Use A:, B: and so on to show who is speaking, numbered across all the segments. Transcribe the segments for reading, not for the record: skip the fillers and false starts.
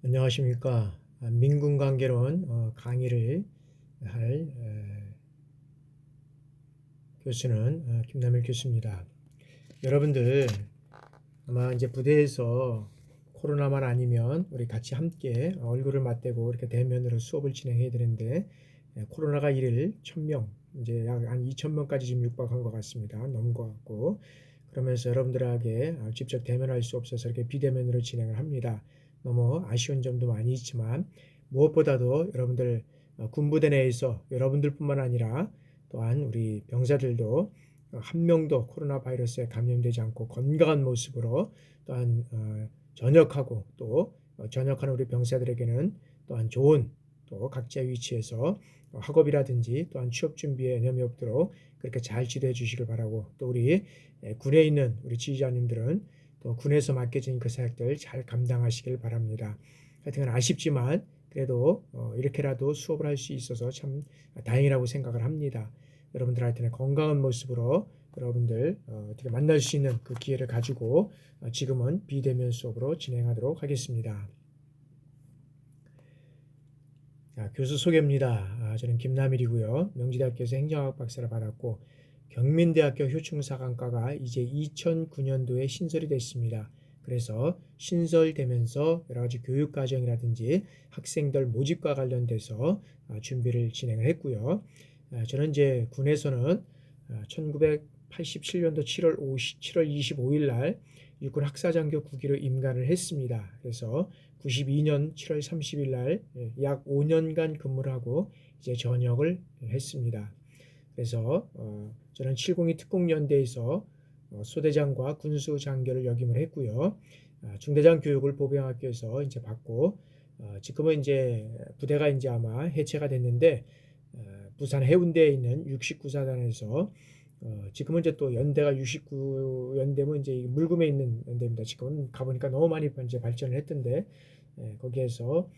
A: 안녕하십니까. 민군관계론 강의를 할 교수는 김남일 교수입니다. 여러분들 아마 이제 부대에서 코로나만 아니면 우리 같이 함께 얼굴을 맞대고 이렇게 대면으로 수업을 진행해야 되는데 코로나가 일일 1000명 이제 약 한 2000명까지 지금 육박한 것 같습니다. 넘은 것 같고 그러면서 여러분들에게 직접 대면할 수 없어서 이렇게 비대면으로 진행을 합니다. 너무 아쉬운 점도 많이 있지만 무엇보다도 여러분들 군부대 내에서 여러분들뿐만 아니라 또한 우리 병사들도 한 명도 코로나 바이러스에 감염되지 않고 건강한 모습으로 또한 전역하고 또 전역하는 우리 병사들에게는 또한 좋은 또 각자 위치에서 학업이라든지 또한 취업 준비에 어려움이 없도록 그렇게 잘 지도해 주시길 바라고 또 우리 군에 있는 우리 지휘자님들은 또 군에서 맡겨진 그 사역들 잘 감당하시길 바랍니다. 하여튼 아쉽지만 그래도 이렇게라도 수업을 할 수 있어서 참 다행이라고 생각을 합니다. 여러분들한테는 건강한 모습으로 여러분들 어떻게 만날 수 있는 그 기회를 가지고 지금은 비대면 수업으로 진행하도록 하겠습니다. 자, 교수 소개입니다. 저는 김남일이고요. 명지대학교에서 행정학 박사를 받았고 경민대학교 효충사관과가 이제 2009년도에 신설이 됐습니다. 그래서 신설되면서 여러 가지 교육과정이라든지 학생들 모집과 관련돼서 준비를 진행을 했고요. 저는 이제 군에서는 1987년도 7월 25일 날 육군 학사장교 9기로 임관을 했습니다. 그래서 92년 7월 30일 날 약 5년간 근무를 하고 이제 전역을 했습니다. 그래서 저는 702 특공연대에서 소대장과 군수장교를 역임을 했고요. 중대장 교육을 보병학교에서 이제 받고 지금은 이제 부대가 이제 아마 해체가 됐는데 부산 해운대에 있는 69사단에서 지금은 이제 또 연대가 69연대면 이제 물금에 있는 연대입니다. 지금은 가보니까 너무 많이 이제 발전을 했던데 거기에서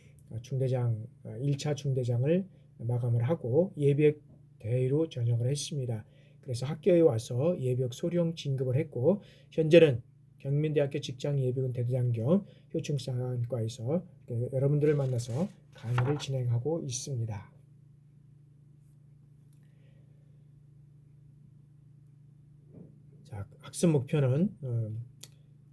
A: 중대장 1차 중대장을 마감을 하고 예비역 대위로 전역을 했습니다. 그래서 학교에 와서 예비역 소령 진급을 했고 현재는 경민대학교 직장예비군 대대장 겸 효충사관과에서 여러분들을 만나서 강의를 진행하고 있습니다. 자, 학습 목표는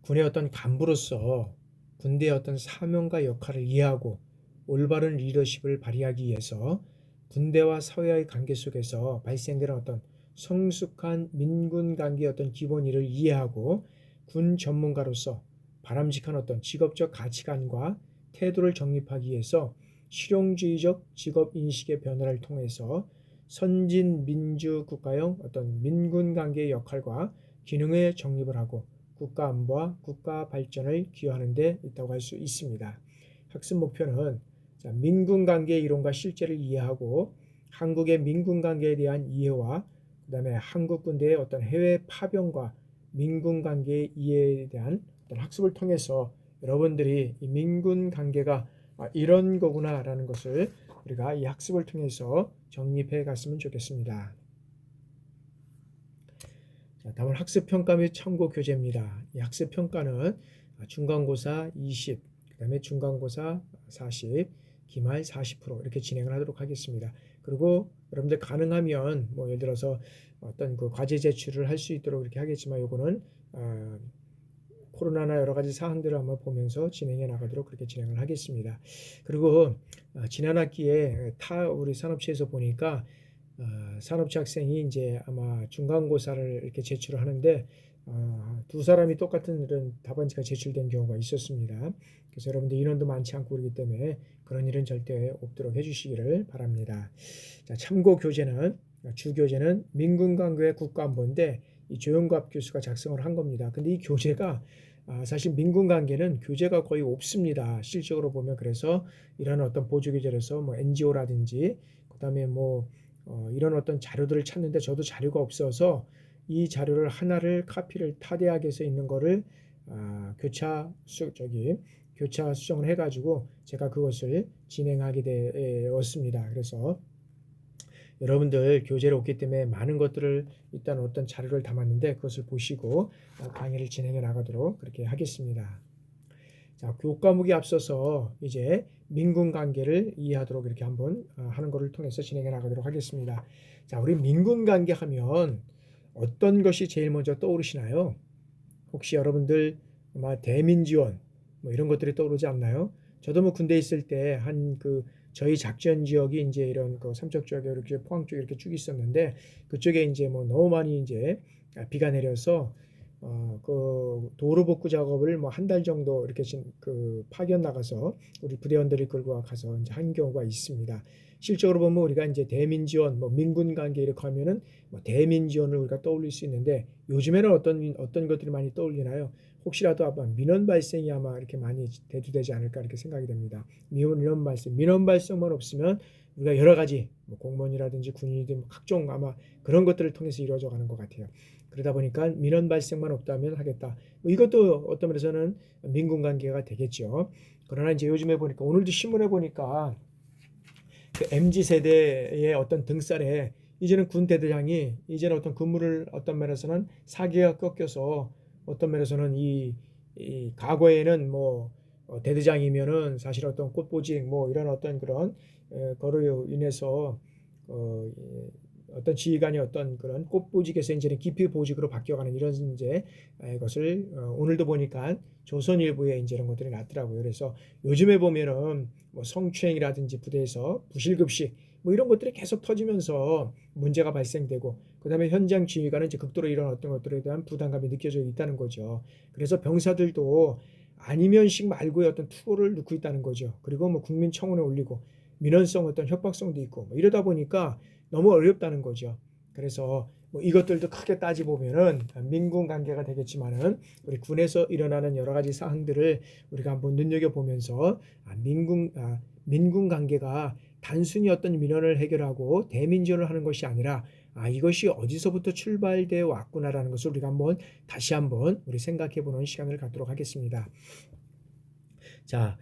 A: 군의 어떤 간부로서 군대의 어떤 사명과 역할을 이해하고 올바른 리더십을 발휘하기 위해서 군대와 사회의 관계 속에서 발생되는 어떤 성숙한 민군 관계의 어떤 기본 일을 이해하고 군 전문가로서 바람직한 어떤 직업적 가치관과 태도를 정립하기 위해서 실용주의적 직업 인식의 변화를 통해서 선진 민주 국가형 어떤 민군 관계의 역할과 기능의 정립을 하고 국가 안보와 국가 발전을 기여하는 데 있다고 할 수 있습니다. 학습 목표는 민군 관계의 이론과 실제를 이해하고 한국의 민군 관계에 대한 이해와 그다음에 한국 군대의 어떤 해외 파병과 민군 관계의 이해에 대한 어떤 학습을 통해서 여러분들이 이 민군 관계가 이런 거구나라는 것을 우리가 이 학습을 통해서 정립해 갔으면 좋겠습니다. 자, 다음은 학습평가 및 참고 교재입니다. 이 학습평가는 중간고사 20, 그 다음에 중간고사 40, 기말 40% 이렇게 진행을 하도록 하겠습니다. 그리고 여러분들 가능하면 뭐 예를 들어서 어떤 그 과제 제출을 할 수 있도록 이렇게 하겠지만 요거는 코로나나 여러 가지 사항들을 한번 보면서 진행해 나가도록 그렇게 진행을 하겠습니다. 그리고 지난 학기에 우리 산업체에서 보니까 산업체 학생이 이제 아마 중간고사를 이렇게 제출을 하는데 두 사람이 똑같은 이런 답안지가 제출된 경우가 있었습니다. 그래서 여러분들 인원도 많지 않고 그렇기 때문에 그런 일은 절대 없도록 해주시기를 바랍니다. 자, 참고 교재는 주교재는 민군관계의 국가안보인데 이 조영갑 교수가 작성을 한 겁니다. 근데 이 교재가 사실 민군관계는 교재가 거의 없습니다. 실적으로 보면 그래서 이런 어떤 보조교재로서 뭐 NGO라든지 그다음에 뭐 이런 어떤 자료들을 찾는데 저도 자료가 없어서 이 자료를 하나를 카피를 타대학에서 있는 거를 교차 수정을 해가지고 제가 그것을 진행하게 되었습니다. 그래서 여러분들 교재를 없기 때문에 많은 것들을 일단 어떤 자료를 담았는데 그것을 보시고 강의를 진행해 나가도록 그렇게 하겠습니다. 자, 교과목에 앞서서 이제 민군 관계를 이해하도록 이렇게 한번 하는 것을 통해서 진행해 나가도록 하겠습니다. 자, 우리 민군 관계 하면 어떤 것이 제일 먼저 떠오르시나요? 혹시 여러분들 아마 대민지원 뭐 이런 것들이 떠오르지 않나요? 저도 뭐 군대 있을 때 한 그 저희 작전 지역이 이제 이런 그 삼척 쪽에 이렇게 포항 쪽에 이렇게 쭉 있었는데 그쪽에 이제 뭐 너무 많이 이제 비가 내려서 그 도로 복구 작업을 뭐 한 달 정도 이렇게 그 파견 나가서 우리 부대원들이 끌고 가서 이제 한 경우가 있습니다. 실적으로 보면 우리가 이제 대민지원, 뭐 민군 관계 이렇게 하면은 뭐 대민지원을 우리가 떠올릴 수 있는데 요즘에는 어떤 것들이 많이 떠올리나요? 혹시라도 아마 민원 발생이 아마 이렇게 많이 대두되지 않을까 이렇게 생각이 됩니다. 민원 발생만 없으면 우리가 여러 가지 뭐 공무원이라든지 군인이든 각종 아마 그런 것들을 통해서 이루어져 가는 것 같아요. 그러다 보니까 민원 발생만 없다면 하겠다. 뭐 이것도 어떤 면에서는 민군 관계가 되겠죠. 그러나 이제 요즘에 보니까 오늘도 신문에 보니까 그 MZ 세대의 어떤 등살에 이제는 군 대대장이 이제는 어떤 근무를 어떤 면에서는 사기가 꺾여서 어떤 면에서는 이 과거에는 뭐 대대장이면은 사실 어떤 꽃보직 뭐 이런 어떤 그런 거로 인해서 어, 어떤 지휘관이 어떤 그런 꽃보직에서 이제는 기피보직으로 바뀌어가는 이런 이제 것을 오늘도 보니까 조선일보에 이제 이런 것들이 났더라고요. 그래서 요즘에 보면은 뭐 성추행이라든지 부대에서 부실급식 뭐 이런 것들이 계속 터지면서 문제가 발생되고 그다음에 현장 지휘관은 이제 극도로 이런 어떤 것들에 대한 부담감이 느껴져 있다는 거죠. 그래서 병사들도 아니면식 말고의 어떤 투구를 넣고 있다는 거죠. 그리고 뭐 국민청원에 올리고 민원성 어떤 협박성도 있고 뭐 이러다 보니까 너무 어렵다는 거죠. 그래서 뭐 이것들도 크게 따지보면은 민군 관계가 되겠지만은 우리 군에서 일어나는 여러 가지 사항들을 우리가 한번 눈여겨보면서 민군 관계가 단순히 어떤 민원을 해결하고 대민지원을 하는 것이 아니라 이것이 어디서부터 출발되어 왔구나라는 것을 우리가 다시 한번 우리 생각해보는 시간을 갖도록 하겠습니다. 자,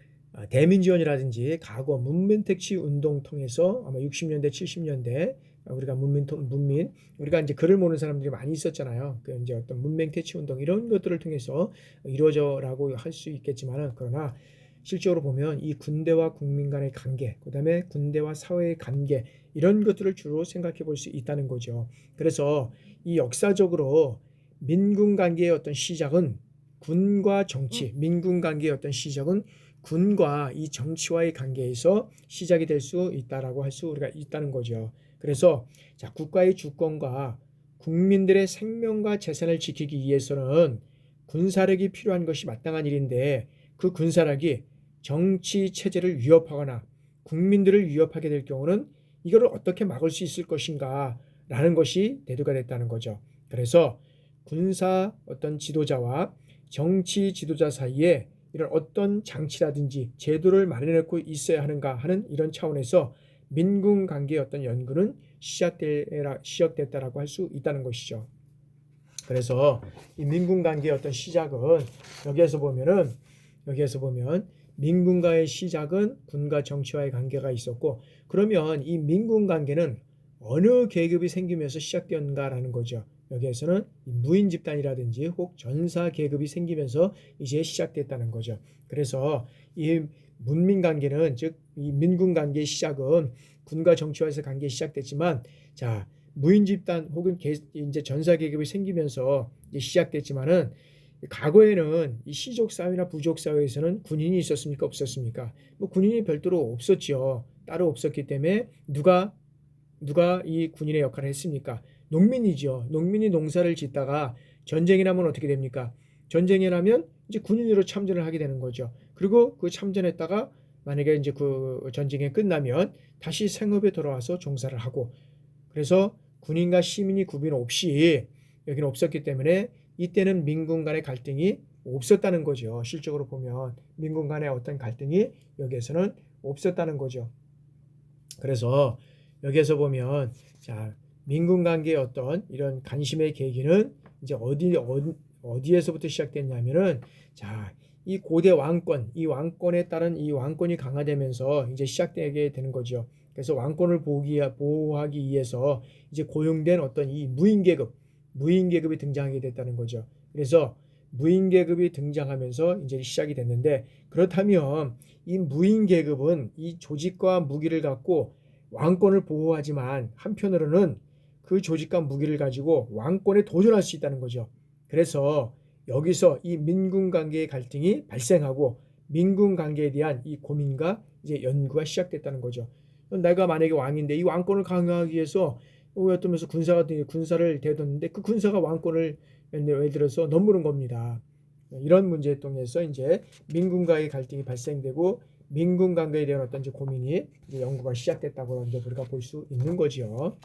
A: 대민지원이라든지 과거 문민택시 운동 통해서 아마 60년대, 70년대 우리가 문민 우리가 이제 글을 모르는 사람들이 많이 있었잖아요. 그 이제 어떤 문맹퇴치 운동 이런 것들을 통해서 이루어져라고 할 수 있겠지만은 그러나 실제로 보면 이 군대와 국민 간의 관계, 그다음에 군대와 사회의 관계 이런 것들을 주로 생각해 볼 수 있다는 거죠. 그래서 이 역사적으로 민군 관계의 어떤 시작은 군과 정치, 민군 관계의 어떤 시작은 군과 이 정치와의 관계에서 시작이 될 수 있다라고 할 수 우리가 있다는 거죠. 그래서 자, 국가의 주권과 국민들의 생명과 재산을 지키기 위해서는 군사력이 필요한 것이 마땅한 일인데 그 군사력이 정치 체제를 위협하거나 국민들을 위협하게 될 경우는 이거를 어떻게 막을 수 있을 것인가 라는 것이 대두가 됐다는 거죠. 그래서 군사 어떤 지도자와 정치 지도자 사이에 이런 어떤 장치라든지 제도를 마련하고 있어야 하는가 하는 이런 차원에서 민군 관계의 어떤 연구는 시작됐다라고 할 수 있다는 것이죠. 그래서 이 민군 관계의 어떤 시작은 여기에서 보면 민군과의 시작은 군과 정치와의 관계가 있었고 그러면 이 민군 관계는 어느 계급이 생기면서 시작되었는가라는 거죠. 여기에서는 무인 집단이라든지 혹 전사 계급이 생기면서 이제 시작됐다는 거죠. 그래서 이 문민 관계는 즉 이 민군 관계의 시작은 군과 정치와의 관계가 시작됐지만 자 무인 집단 혹은 이제 전사 계급이 생기면서 이제 시작됐지만은 과거에는 이 시족 사회나 부족 사회에서는 군인이 있었습니까? 없었습니까? 뭐 군인이 별도로 없었죠. 따로 없었기 때문에 누가 이 군인의 역할을 했습니까? 농민이죠. 농민이 농사를 짓다가 전쟁이 나면 어떻게 됩니까? 전쟁이 나면 이제 군인으로 참전을 하게 되는 거죠. 그리고 그 참전했다가 만약에 이제 그 전쟁이 끝나면 다시 생업에 돌아와서 종사를 하고 그래서 군인과 시민이 구분 없이 여기는 없었기 때문에 이때는 민군 간의 갈등이 없었다는 거죠. 실적으로 보면 민군 간의 어떤 갈등이 여기에서는 없었다는 거죠. 그래서 여기에서 보면 자 민군 관계의 어떤 이런 관심의 계기는 이제 어디에서부터 시작됐냐면은 자 이 고대 왕권, 이 왕권에 따른 이 왕권이 강화되면서 이제 시작되게 되는 거죠. 그래서 왕권을 보호하기 위해서 이제 고용된 어떤 이 무인계급이 등장하게 됐다는 거죠. 그래서 무인계급이 등장하면서 이제 시작이 됐는데 그렇다면 이 무인 계급은 이 조직과 무기를 갖고 왕권을 보호하지만 한편으로는 그 조직과 무기를 가지고 왕권에 도전할 수 있다는 거죠. 그래서 여기서 이 민군 관계의 갈등이 발생하고 민군 관계에 대한 이 고민과 이제 연구가 시작됐다는 거죠. 내가 만약에 왕인데 이 왕권을 강화하기 위해서 어떤 면에서 군사를 대뒀는데 그 군사가 왕권을 예를 들어서 넘보는 겁니다. 이런 문제에 통해서 이제 민군과의 갈등이 발생되고 민군 관계에 대한 어떤 이제 고민이 이제 연구가 시작됐다고 이제 우리가 볼 수 있는 거지요.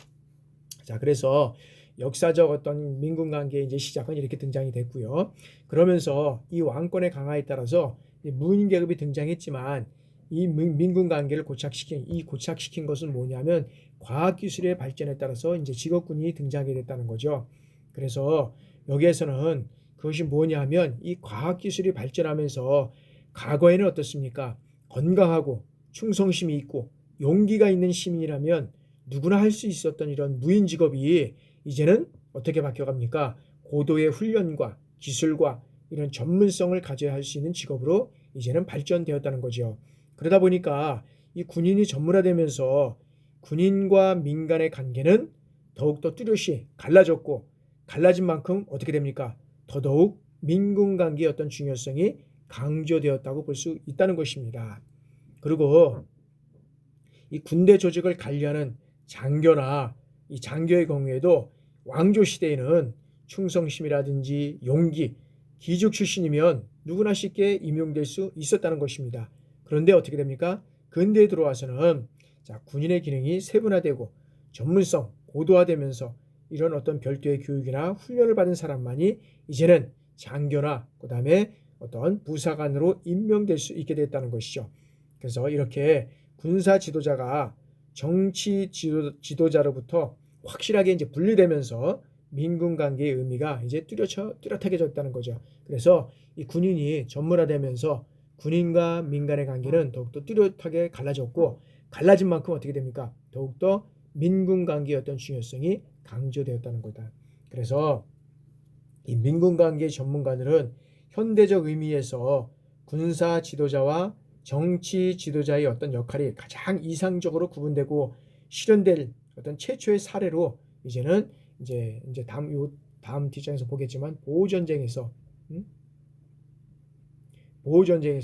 A: 자, 그래서 역사적 어떤 민군 관계의 이제 시작은 이렇게 등장이 됐고요. 그러면서 이 왕권의 강화에 따라서 무인 계급이 등장했지만 이 민군 관계를 고착시킨 것은 뭐냐면 과학기술의 발전에 따라서 이제 직업군이 등장하게 됐다는 거죠. 그래서 여기에서는 그것이 뭐냐면 이 과학기술이 발전하면서 과거에는 어떻습니까? 건강하고 충성심이 있고 용기가 있는 시민이라면 누구나 할 수 있었던 이런 무인 직업이 이제는 어떻게 바뀌어갑니까? 고도의 훈련과 기술과 이런 전문성을 가져야 할 수 있는 직업으로 이제는 발전되었다는 거죠. 그러다 보니까 이 군인이 전문화되면서 군인과 민간의 관계는 더욱더 뚜렷이 갈라졌고 갈라진 만큼 어떻게 됩니까? 더더욱 민군 관계의 어떤 중요성이 강조되었다고 볼 수 있다는 것입니다. 그리고 이 군대 조직을 관리하는 장교나 이 장교의 경우에도 왕조 시대에는 충성심이라든지 용기, 기죽 출신이면 누구나 쉽게 임용될 수 있었다는 것입니다. 그런데 어떻게 됩니까? 근대에 들어와서는 군인의 기능이 세분화되고 전문성 고도화되면서 이런 어떤 별도의 교육이나 훈련을 받은 사람만이 이제는 장교나 그다음에 어떤 부사관으로 임명될 수 있게 됐다는 것이죠. 그래서 이렇게 군사 지도자가 정치 지도자로부터 확실하게 이제 분리되면서 민군 관계의 의미가 이제 뚜렷하게 졌다는 거죠. 그래서 이 군인이 전문화되면서 군인과 민간의 관계는 더욱더 뚜렷하게 갈라졌고 갈라진 만큼 어떻게 됩니까? 더욱더 민군 관계의 어떤 중요성이 강조되었다는 거다. 그래서 이 민군 관계 전문가들은 현대적 의미에서 군사 지도자와 정치 지도자의 어떤 역할이 가장 이상적으로 구분되고 실현될 어떤 최초의 사례로 이제는 이제 다음 뒷장에서 보겠지만 보호전쟁에서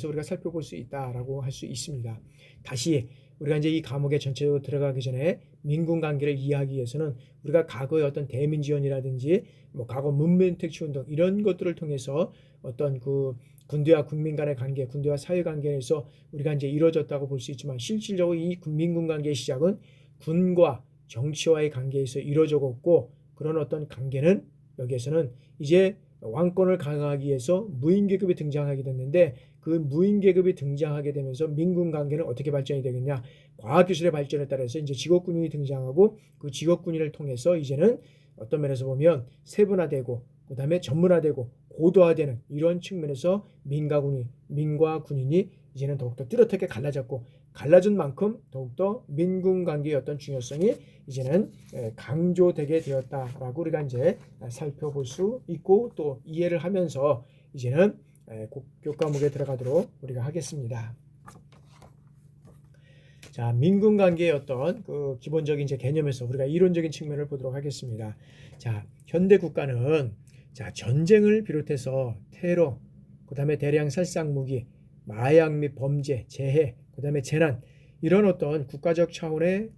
A: 우리가 살펴볼 수 있다라고 할 수 있습니다. 다시 우리가 이제 이 과목에 전체적으로 들어가기 전에 민군 관계를 이해하기 위해서는 우리가 과거의 어떤 대민지원이라든지 과거 문명 택시 운동 이런 것들을 통해서 어떤 그 군대와 국민 간의 관계, 군대와 사회 관계에서 우리가 이제 이루어졌다고 볼 수 있지만 실질적으로 이 민군 관계의 시작은 군과 정치와의 관계에서 이루어졌고 그런 어떤 관계는 여기에서는 이제 왕권을 강화하기 위해서 무인계급이 등장하게 됐는데 그 무인계급이 등장하게 되면서 민군 관계는 어떻게 발전이 되겠냐? 과학기술의 발전에 따라서 이제 직업군인이 등장하고 그 직업군인을 통해서 이제는 어떤 면에서 보면 세분화되고 그다음에 전문화되고 고도화되는 이런 측면에서 민과 군인이 이제는 더욱더 뚜렷하게 갈라졌고 갈라진 만큼 더욱더 민군 관계의 어떤 중요성이 이제는 강조되게 되었다라고 우리가 이제 살펴볼 수 있고 또 이해를 하면서 이제는 교과목에 들어가도록 우리가 하겠습니다. 자, 민군 관계의 어떤 그 기본적인 이제 개념에서 우리가 이론적인 측면을 보도록 하겠습니다. 자, 현대 국가는 전쟁을 비롯해서 테러, 그다음에 대량 살상 무기, 마약 및 범죄, 재해, 그다음에 재난 이런 어떤 국가적 차원의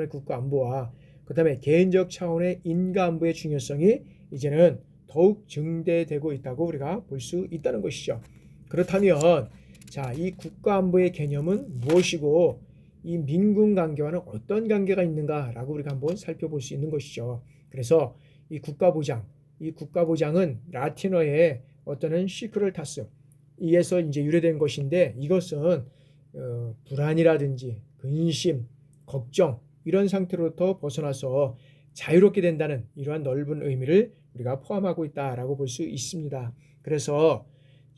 A: 국가 안보와 그다음에 개인적 차원의 인가 안보의 중요성이 이제는 더욱 증대되고 있다고 우리가 볼 수 있다는 것이죠. 그렇다면 이 국가 안보의 개념은 무엇이고 이 민군 관계와는 어떤 관계가 있는가라고 우리가 한번 살펴볼 수 있는 것이죠. 그래서 이 국가보장은 라틴어의 어떤 시크를타스 이에서 이제 유래된 것인데 이것은 불안이라든지 근심, 걱정 이런 상태로부터 벗어나서 자유롭게 된다는 이러한 넓은 의미를 우리가 포함하고 있다라고 볼 수 있습니다. 그래서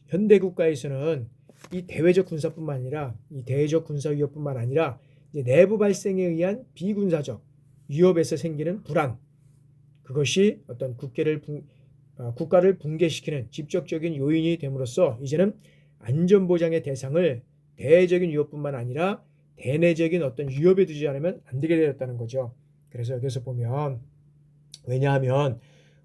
A: 현대 국가에서는 이 대외적 군사뿐만 아니라 이 대외적 군사 위협뿐만 아니라 이제 내부 발생에 의한 비군사적 위협에서 생기는 불안 그것이 어떤 국가를 붕괴시키는 직접적인 요인이 됨으로써 이제는 안전보장의 대상을 대외적인 위협뿐만 아니라 대내적인 어떤 위협에 두지 않으면 안 되게 되었다는 거죠. 그래서 여기서 보면, 왜냐하면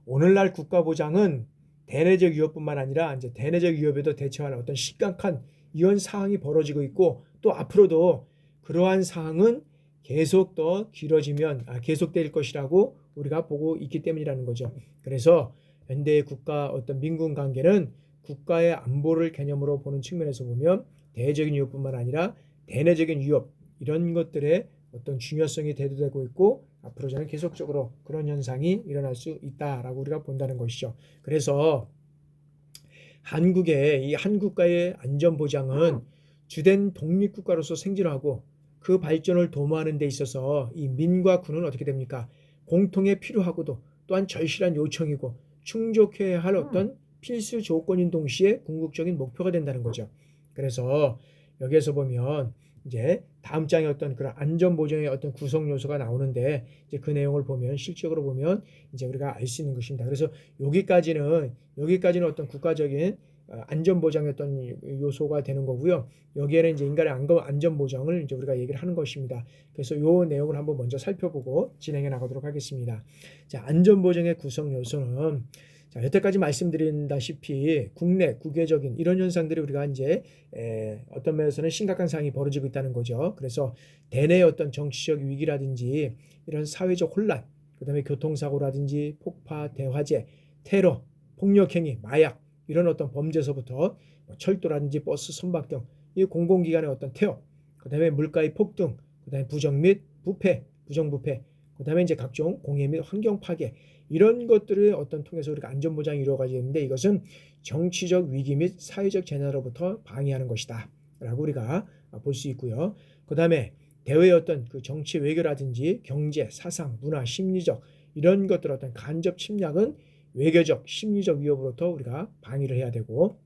A: 오늘날 국가보장은 대내적 위협뿐만 아니라 이제 대내적 위협에도 대처하는 어떤 심각한 이런 상황이 벌어지고 있고, 또 앞으로도 그러한 상황은 계속 더 길어지면 계속될 것이라고 우리가 보고 있기 때문이라는 거죠. 그래서 현대의 국가 어떤 민군 관계는 국가의 안보를 개념으로 보는 측면에서 보면 대외적인 위협뿐만 아니라 대내적인 위협, 이런 것들의 어떤 중요성이 대두되고 있고, 앞으로 저는 계속적으로 그런 현상이 일어날 수 있다라고 우리가 본다는 것이죠. 그래서 한국의 이 한국가의 안전보장은 주된 독립국가로서 생존하고 그 발전을 도모하는 데 있어서 이 민과 군은 어떻게 됩니까? 공통의 필요하고도 또한 절실한 요청이고 충족해야 할 어떤 필수 조건인 동시에 궁극적인 목표가 된다는 거죠. 그래서 여기에서 보면 이제 다음 장에 어떤 그런 안전보장의 어떤 구성 요소가 나오는데, 이제 그 내용을 보면 실적으로 보면 이제 우리가 알 수 있는 것입니다. 그래서 여기까지는 어떤 국가적인 안전보장의 어떤 요소가 되는 거고요. 여기에는 이제 인간의 안전보장을 이제 우리가 얘기를 하는 것입니다. 그래서 이 내용을 한번 먼저 살펴보고 진행해 나가도록 하겠습니다. 자, 안전보장의 구성 요소는, 자, 여태까지 말씀드린다시피 국내 국외적인 이런 현상들이 우리가 이제 어떤 면에서는 심각한 상황이 벌어지고 있다는 거죠. 그래서 대내 어떤 정치적 위기라든지 이런 사회적 혼란, 그다음에 교통사고라든지 폭파, 대화재, 테러, 폭력행위, 마약, 이런 어떤 범죄서부터 철도라든지 버스 선박 등 이 공공기관의 어떤 태업, 그다음에 물가의 폭등, 그다음에 부정 및 부패, 부정부패, 그다음에 이제 각종 공해 및 환경 파괴, 이런 것들을 어떤 통해서 우리가 안전보장이 이루어가지는데, 이것은 정치적 위기 및 사회적 재난으로부터 방해하는 것이다 라고 우리가 볼 수 있고요. 그 다음에 대외의 어떤 그 정치 외교라든지 경제, 사상, 문화, 심리적 이런 것들 어떤 간접 침략은 외교적, 심리적 위협으로부터 우리가 방위를 해야 되고,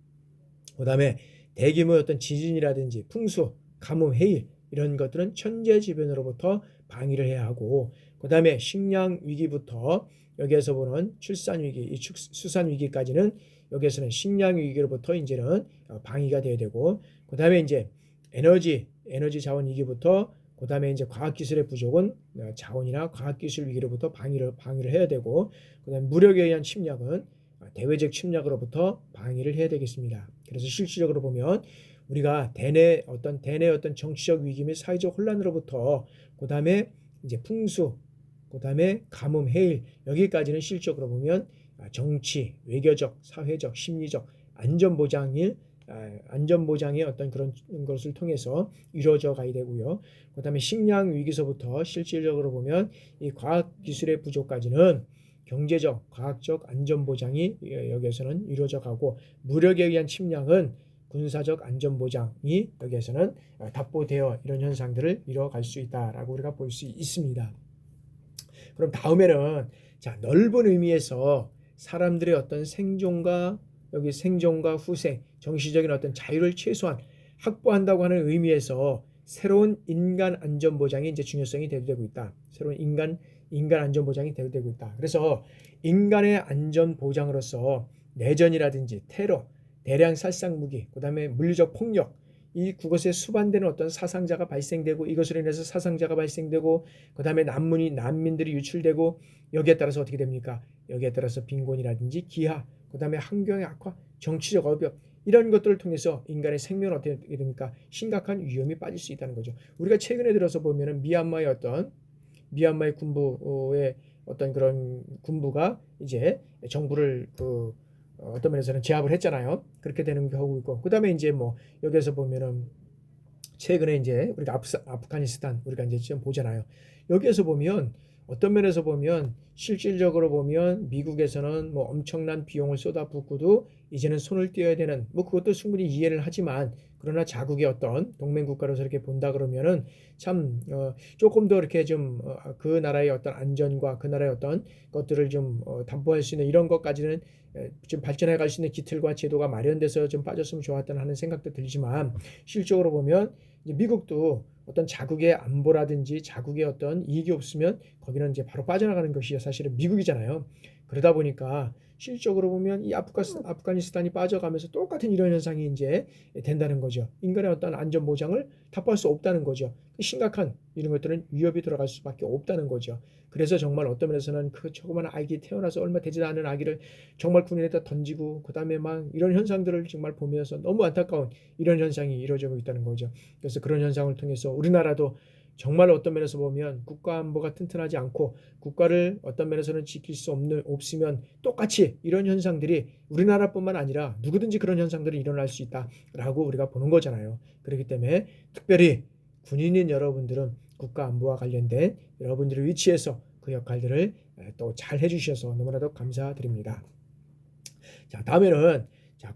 A: 그 다음에 대규모 어떤 지진이라든지 풍수, 가뭄, 해일 이런 것들은 천재지변으로부터 방위를 해야 하고, 그 다음에 식량 위기부터 여기에서 보는 출산 위기, 수산 위기까지는 여기에서는 식량 위기로부터 이제는 방위가 돼야 되고, 그 다음에 이제 에너지 자원 위기부터, 그 다음에 이제 과학기술의 부족은 자원이나 과학기술 위기로부터 방위를 해야 되고, 그 다음에 무력에 의한 침략은 대외적 침략으로부터 방위를 해야 되겠습니다. 그래서 실질적으로 보면 우리가 대내 어떤 정치적 위기 및 사회적 혼란으로부터, 그 다음에 이제 풍수, 그 다음에 가뭄, 해일, 여기까지는 실질적으로 보면 정치, 외교적, 사회적, 심리적 안전보장의 어떤 그런 것을 통해서 이루어져 가야 되고요. 그 다음에 식량 위기서부터 실질적으로 보면 이 과학기술의 부족까지는 경제적, 과학적 안전보장이 여기에서는 이루어져 가고, 무력에 의한 침략은 군사적 안전보장이 여기에서는 답보되어 이런 현상들을 이뤄갈 수 있다라고 우리가 볼 수 있습니다. 그럼 다음에는, 자, 넓은 의미에서 사람들의 어떤 생존과 후생, 정신적인 어떤 자유를 최소한 확보한다고 하는 의미에서 새로운 인간 안전보장이 이제 중요성이 대두되고 있다. 새로운 인간 안전보장이 대두되고 있다. 그래서 인간의 안전보장으로서 내전이라든지 테러, 대량 살상 무기, 그 다음에 물리적 폭력, 이 그것에 수반되는 어떤 사상자가 발생되고, 이것으로 인해서 사상자가 발생되고, 그 다음에 난민들이 유출되고, 여기에 따라서 어떻게 됩니까? 여기에 따라서 빈곤이라든지 기하, 그 다음에 환경의 악화, 정치적 어벽, 이런 것들을 통해서 인간의 생명은 어떻게 됩니까? 심각한 위험이 빠질 수 있다는 거죠. 우리가 최근에 들어서 보면은 미얀마의 군부의 어떤 그런 군부가 이제 정부를 어떤 면에서는 제압을 했잖아요. 그렇게 되는 경우고 있고, 그 다음에 이제 뭐 여기에서 보면은 최근에 이제 우리가 아프가니스탄 우리가 이제 좀 보잖아요. 여기에서 보면 어떤 면에서 보면 실질적으로 보면 미국에서는 뭐 엄청난 비용을 쏟아붓고도 이제는 손을 떼어야 되는, 뭐 그것도 충분히 이해를 하지만, 그러나 자국의 어떤 동맹 국가로서 이렇게 본다 그러면은 참 조금 더 이렇게 좀 그 나라의 어떤 안전과 그 나라의 어떤 것들을 좀 담보할 수 있는 이런 것까지는 좀 발전해 갈 수 있는 기틀과 제도가 마련돼서 좀 빠졌으면 좋았다는 하는 생각도 들지만, 실적으로 보면 이제 미국도 어떤 자국의 안보라든지 자국의 어떤 이익이 없으면 거기는 이제 바로 빠져나가는 것이 사실은 미국이잖아요. 그러다 보니까 실적으로 보면 이 아프가니스탄이 빠져가면서 똑같은 이런 현상이 이제 된다는 거죠. 인간의 어떤 안전 보장을 답할 수 없다는 거죠. 심각한 이런 것들은 위협이 들어갈 수밖에 없다는 거죠. 그래서 정말 어떤 면에서는 그 조그마한 아기 태어나서 얼마 되지도 않은 아기를 정말 군인에다 던지고 그다음에 막 이런 현상들을 정말 보면서 너무 안타까운 이런 현상이 이루어지고 있다는 거죠. 그래서 그런 현상을 통해서 우리나라도 정말 어떤 면에서 보면 국가 안보가 튼튼하지 않고 국가를 어떤 면에서는 지킬 수 없으면 똑같이 이런 현상들이 우리나라뿐만 아니라 누구든지 그런 현상들이 일어날 수 있다라고 우리가 보는 거잖아요. 그렇기 때문에 특별히 군인인 여러분들은 국가 안보와 관련된 여러분들의 위치에서 그 역할들을 또 잘 해주셔서 너무나도 감사드립니다. 자, 다음에는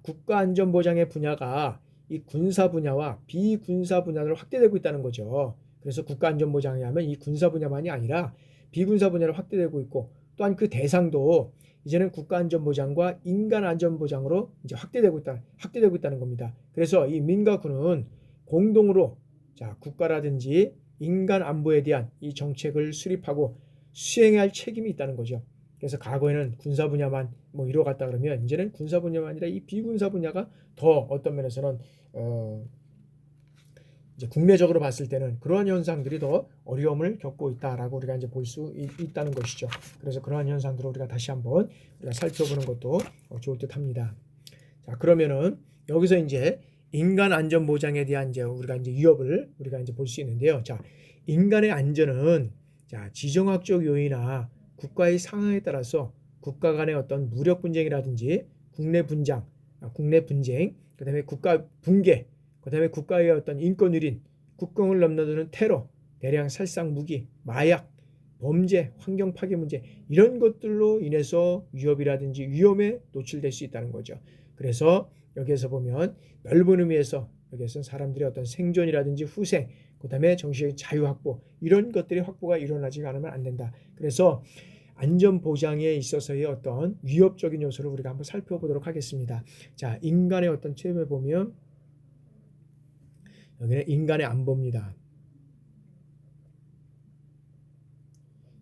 A: 국가 안전 보장의 분야가 이 군사 분야와 비군사 분야로 확대되고 있다는 거죠. 그래서 국가 안전 보장이 하면 이 군사 분야만이 아니라 비군사 분야로 확대되고 있고 또한 그 대상도 이제는 국가 안전 보장과 인간 안전 보장으로 이제 확대되고 있다는 겁니다. 그래서 이 민과 군은 공동으로 국가라든지 인간 안보에 대한 이 정책을 수립하고 수행해야 할 책임이 있다는 거죠. 그래서 과거에는 군사 분야만 이뤄갔다 그러면 이제는 군사 분야만 아니라 이 비군사 분야가 더 어떤 면에서는 이제 국내적으로 봤을 때는 그러한 현상들이 더 어려움을 겪고 있다라고 우리가 이제 볼 수 있다는 것이죠. 그래서 그러한 현상들을 우리가 다시 한번 우리가 살펴보는 것도 좋을 듯합니다. 자, 그러면은 여기서 이제 인간 안전 보장에 대한 이제 우리가 이제 위협을 우리가 이제 볼 수 있는데요. 자, 인간의 안전은 지정학적 요인이나 국가의 상황에 따라서 국가 간의 어떤 무력 분쟁이라든지 국내 분쟁, 그다음에 국가 붕괴, 그다음에 국가의 어떤 인권 유린, 국경을 넘나드는 테러, 대량 살상 무기, 마약, 범죄, 환경 파괴 문제 이런 것들로 인해서 위협이라든지 위험에 노출될 수 있다는 거죠. 그래서 여기에서 보면 넓은 의미에서 여기에서는 사람들의 어떤 생존이라든지 후생, 그다음에 정신의 자유 확보 이런 것들이 확보가 일어나지 않으면 안 된다. 그래서 안전 보장에 있어서의 어떤 위협적인 요소를 우리가 한번 살펴보도록 하겠습니다. 자, 인간의 어떤 체험에 보면 여기는 인간의 안보입니다.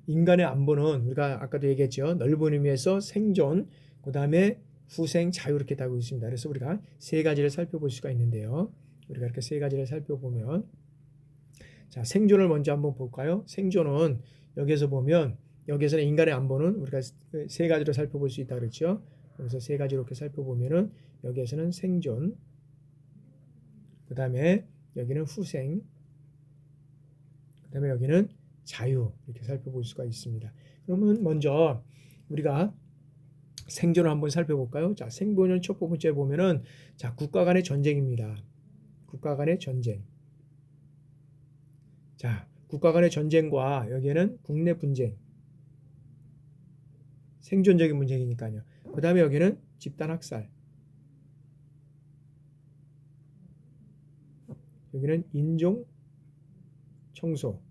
A: 인간의 안보는 우리가 아까도 얘기했죠. 넓은 의미에서 생존, 그 다음에 후생, 자유 이렇게 다루고 있습니다. 그래서 우리가 세 가지를 살펴볼 수가 있는데요. 우리가 이렇게 세 가지를 살펴보면 자, 생존을 먼저 한번 볼까요? 생존은 여기에서 보면 여기에서는 인간의 안보는 우리가 세 가지로 살펴볼 수 있다 그랬죠. 그래서 세 가지로 이렇게 살펴보면은 여기에서는 생존, 그 다음에 여기는 후생, 그 다음에 여기는 자유 이렇게 살펴볼 수가 있습니다. 그러면 먼저 우리가 생존을 한번 살펴볼까요? 자, 생존은 첫 번째 보면은 국가 간의 전쟁입니다. 국가 간의 전쟁. 자, 국가 간의 전쟁과 여기에는 국내 분쟁. 생존적인 문제이니까요. 그 다음에 여기는 집단 학살. 여기는 인종 청소.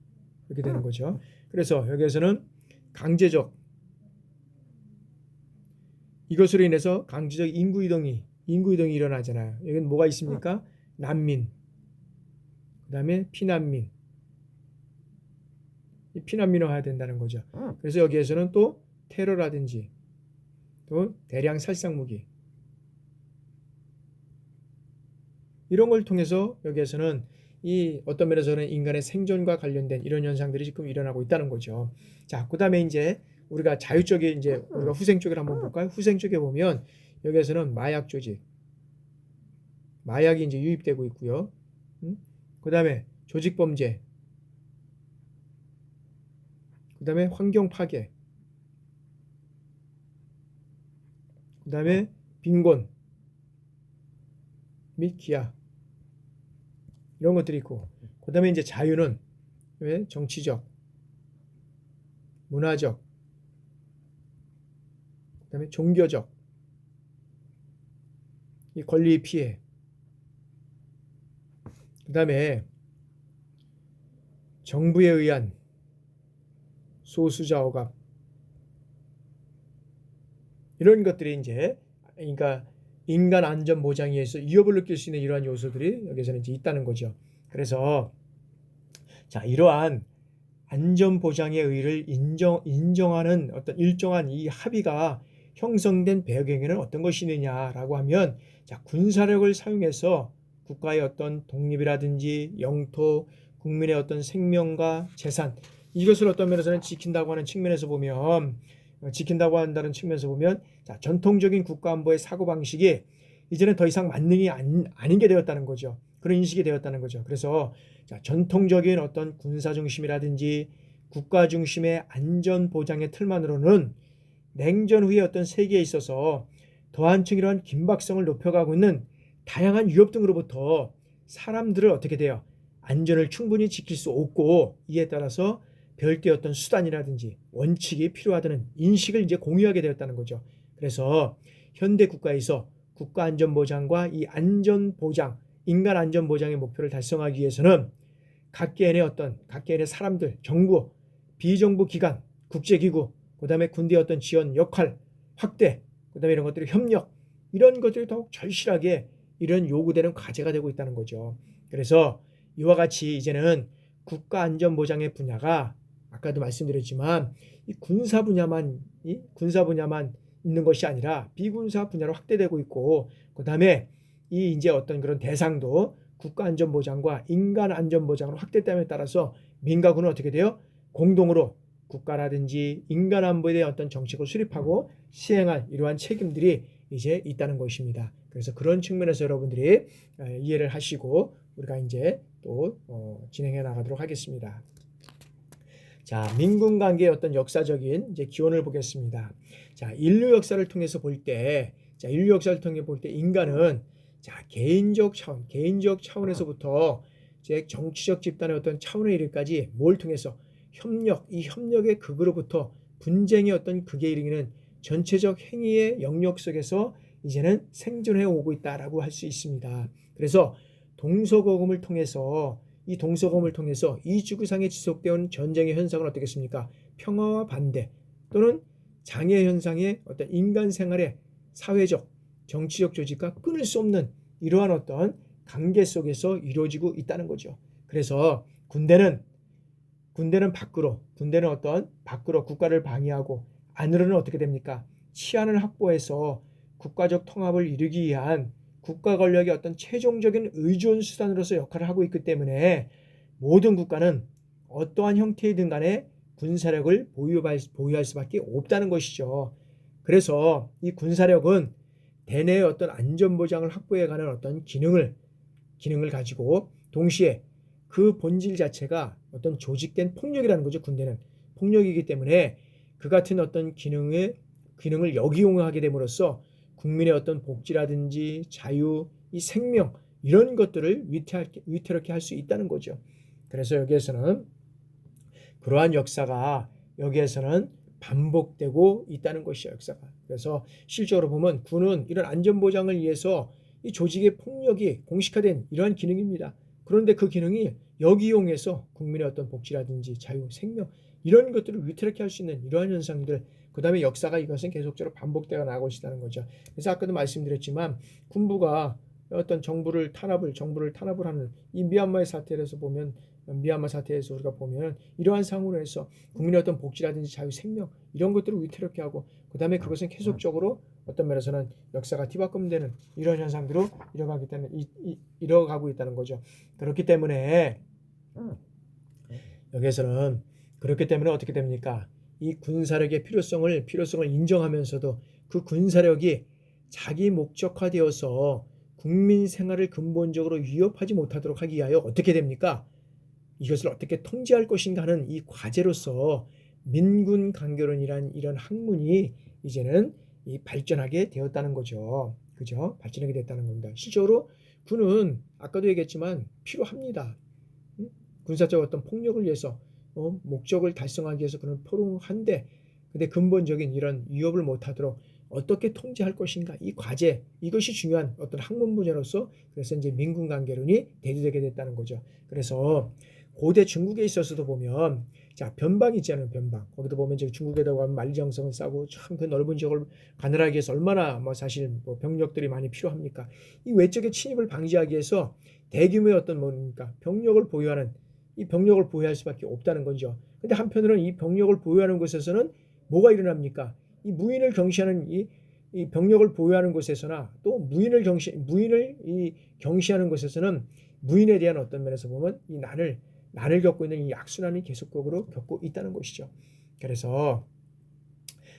A: 이렇게 되는 거죠. 그래서 여기에서는 강제적 이것으로 인해서 강제적 인구 이동이 일어나잖아요. 여기는 뭐가 있습니까? 난민. 그다음에 피난민. 피난민화해야 된다는 거죠. 그래서 여기에서는 또 테러라든지 또 대량 살상 무기 이런 걸 통해서 여기에서는 이 어떤 면에서는 인간의 생존과 관련된 이런 현상들이 지금 일어나고 있다는 거죠. 자, 그다음에 이제 우리가 자유 쪽에 이제 우리가 후생 쪽을 한번 볼까요? 후생 쪽에 보면 여기에서는 마약 조직, 마약이 이제 유입되고 있고요. 그다음에 조직 범죄, 그다음에 환경 파괴, 그다음에 빈곤 및 기아 이런 것들이 있고, 그다음에 이제 자유는 왜 정치적, 문화적, 그다음에 종교적 이 권리 피해, 그다음에 정부에 의한 소수자 억압 이런 것들이 이제 그러니까 인간 안전 보장에 의해서 위협을 느낄 수 있는 이러한 요소들이 여기서는 이제 있다는 거죠. 그래서 자, 이러한 안전 보장의 의의를 인정하는 어떤 일정한 이 합의가 형성된 배경에는 어떤 것이 있느냐라고 하면 자, 군사력을 사용해서 국가의 어떤 독립이라든지 영토, 국민의 어떤 생명과 재산 이것을 어떤 면에서는 지킨다고 하는 측면에서 보면 지킨다고 한다는 측면에서 보면 자, 전통적인 국가안보의 사고방식이 이제는 더 이상 만능이 아닌 게 되었다는 거죠. 그런 인식이 되었다는 거죠. 그래서 자, 전통적인 어떤 군사 중심이라든지 국가 중심의 안전 보장의 틀만으로는 냉전 후의 어떤 세계에 있어서 더한층 이러한 긴박성을 높여가고 있는 다양한 위협 등으로부터 사람들을 어떻게 돼요? 안전을 충분히 지킬 수 없고 이에 따라서 별도의 어떤 수단이라든지 원칙이 필요하다는 인식을 이제 공유하게 되었다는 거죠. 그래서 현대 국가에서 국가 안전 보장과 이 안전 보장, 인간 안전 보장의 목표를 달성하기 위해서는 각계의 사람들, 정부, 비정부 기관, 국제기구, 그다음에 군대의 어떤 지원 역할 확대, 그다음에 이런 것들의 협력 이런 것들이 더욱 절실하게 이런 요구되는 과제가 되고 있다는 거죠. 그래서 이와 같이 이제는 국가 안전 보장의 분야가 아까도 말씀드렸지만 이 군사 분야만 있는 것이 아니라 비군사 분야로 확대되고 있고 그다음에 이 이제 어떤 그런 대상도 국가 안전 보장과 인간 안전 보장으로 확대됨에 따라서 민가군은 어떻게 돼요? 공동으로 국가라든지 인간 안보에 대한 어떤 정책을 수립하고 시행할 이러한 책임들이 이제 있다는 것입니다. 그래서 그런 측면에서 여러분들이 이해를 하시고 우리가 이제 또 진행해 나가도록 하겠습니다. 자, 민군 관계의 어떤 역사적인 이제 기원을 보겠습니다. 자, 인류 역사를 통해서 볼 때, 인간은 자, 개인적 차원에서부터 이제 정치적 집단의 어떤 차원에 이르기까지 뭘 통해서 이 협력의 극으로부터 분쟁의 어떤 극에 이르기는 전체적 행위의 영역 속에서 이제는 생존해 오고 있다라고 할 수 있습니다. 그래서 동서고금을 통해서 이 지구상에 지속되어 전쟁의 현상은 어떻겠습니까? 평화와 반대 또는 장애 현상의 어떤 인간 생활의 사회적, 정치적 조직과 끊을 수 없는 이러한 어떤 관계 속에서 이루어지고 있다는 거죠. 그래서 군대는 밖으로 국가를 방위하고 안으로는 어떻게 됩니까? 치안을 확보해서 국가적 통합을 이루기 위한 국가 권력의 어떤 최종적인 의존 수단으로서 역할을 하고 있기 때문에 모든 국가는 어떠한 형태이든 간에 군사력을 보유할 수밖에 없다는 것이죠. 그래서 이 군사력은 대내의 어떤 안전보장을 확보해가는 어떤 기능을 가지고 동시에 그 본질 자체가 어떤 조직된 폭력이라는 거죠. 군대는 폭력이기 때문에 그 같은 어떤 기능을 역이용하게 됨으로써 국민의 어떤 복지라든지 자유, 이 생명 이런 것들을 위태롭게 할 수 있다는 거죠. 그래서 여기에서는 그러한 역사가 여기에서는 반복되고 있다는 것이죠. 역사가. 그래서 실적으로 보면 군은 이런 안전보장을 위해서 이 조직의 폭력이 공식화된 이러한 기능입니다. 그런데 그 기능이 역이용해서 국민의 어떤 복지라든지 자유, 생명 이런 것들을 위태롭게 할 수 있는 이러한 현상들 그 다음에 역사가 이것은 계속적으로 반복되어 나가고 있다는 거죠. 그래서 아까도 말씀드렸지만 군부가 어떤 정부를 탄압을 하는 이 미얀마의 사태에서 보면 미얀마 사태에서 우리가 보면 이러한 상황으로 해서 국민의 어떤 복지라든지 자유, 생명 이런 것들을 위태롭게 하고 그 다음에 그것은 계속적으로 어떤 면에서는 역사가 뒤바꿈되는 이런 현상들로 이뤄가고 있다는 거죠. 그렇기 때문에 여기에서는 어떻게 됩니까? 이 군사력의 필요성을 인정하면서도 그 군사력이 자기 목적화되어서 국민 생활을 근본적으로 위협하지 못하도록 하기 위하여 어떻게 됩니까? 이것을 어떻게 통제할 것인가 하는 이 과제로서 민군 강교론이란 이런 학문이 이제는 발전하게 되었다는 거죠. 그죠? 발전하게 됐다는 겁니다. 실제로 군은 아까도 얘기했지만 필요합니다. 군사적 어떤 폭력을 위해서 목적을 달성하기 위해서 그런 포용한데 근데 근본적인 이런 위협을 못하도록 어떻게 통제할 것인가 이 과제 이것이 중요한 어떤 학문 분야로서 그래서 이제 민군 관계론이 대두되게 됐다는 거죠. 그래서 고대 중국에 있어서도 보면 자 변방 있잖아요. 변방 거기도 보면 이제 중국에다 가면 만리장성을 쌓고 참 그 넓은 지역을 가늘하기 위해서 얼마나 사실 병력들이 많이 필요합니까? 이 외적의 침입을 방지하기 위해서 대규모의 어떤 병력을 보유할 수밖에 없다는 거죠. 근데 한편으로는 이 병력을 보유하는 곳에서는 뭐가 일어납니까? 이 무인을 경시하는 이 병력을 보유하는 곳에서나 또 무인을 경시하는 곳에서는 무인에 대한 어떤 면에서 보면 이 난을 겪고 있는 이 악순환이 계속적으로 겪고 있다는 것이죠. 그래서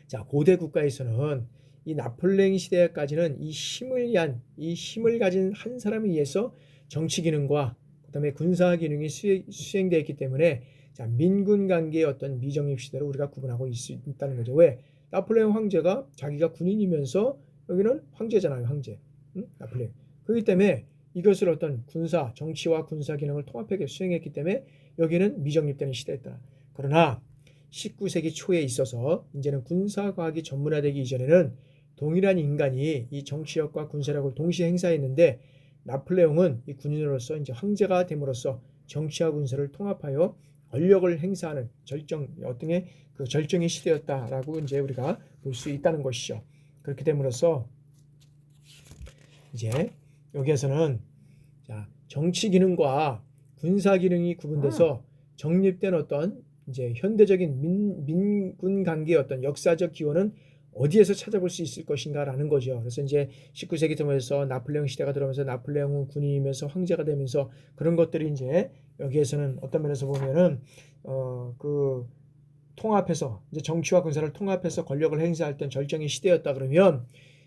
A: 자, 고대 국가에서는 이 나폴레옹 시대까지는 이 힘을 가진 한 사람에 의해서 정치 기능과 그다음에 군사 기능이 수행되어 있기 때문에 자, 민군 관계의 어떤 미정립 시대를 우리가 구분하고 있다는 거죠. 왜? 나폴레옹 황제가 자기가 군인이면서 여기는 황제잖아요, 황제. 응? 나폴레옹. 그렇기 때문에 이것을 어떤 정치와 군사 기능을 통합하게 수행했기 때문에 여기는 미정립되는 시대였다. 그러나 19세기 초에 있어서 이제는 군사과학이 전문화되기 이전에는 동일한 인간이 이 정치력과 군사력을 동시에 행사했는데 나폴레옹은 이 군인으로서 이제 황제가 됨으로써 정치와 군사를 통합하여 권력을 행사하는 절정의 시대였다라고 이제 우리가 볼 수 있다는 것이죠. 그렇게 됨으로써 이제 여기에서는 자, 정치 기능과 군사 기능이 구분돼서 정립된 어떤 이제 현대적인 민군 관계의 어떤 역사적 기원은 어디에서 찾아볼 수 있을 것인가라는 거죠. 그래서 이제 19세기 들어오면서 나폴레옹 시대가 들어오면서 나폴레옹은 군인이면서 황제가 되면서 그런 것들이 이제 여기에서는 어떤 면에서 보면은 그 통합해서 이제 정치와 군사를 통합해서 권력을 행사할 때 절정의 시대였다 그러면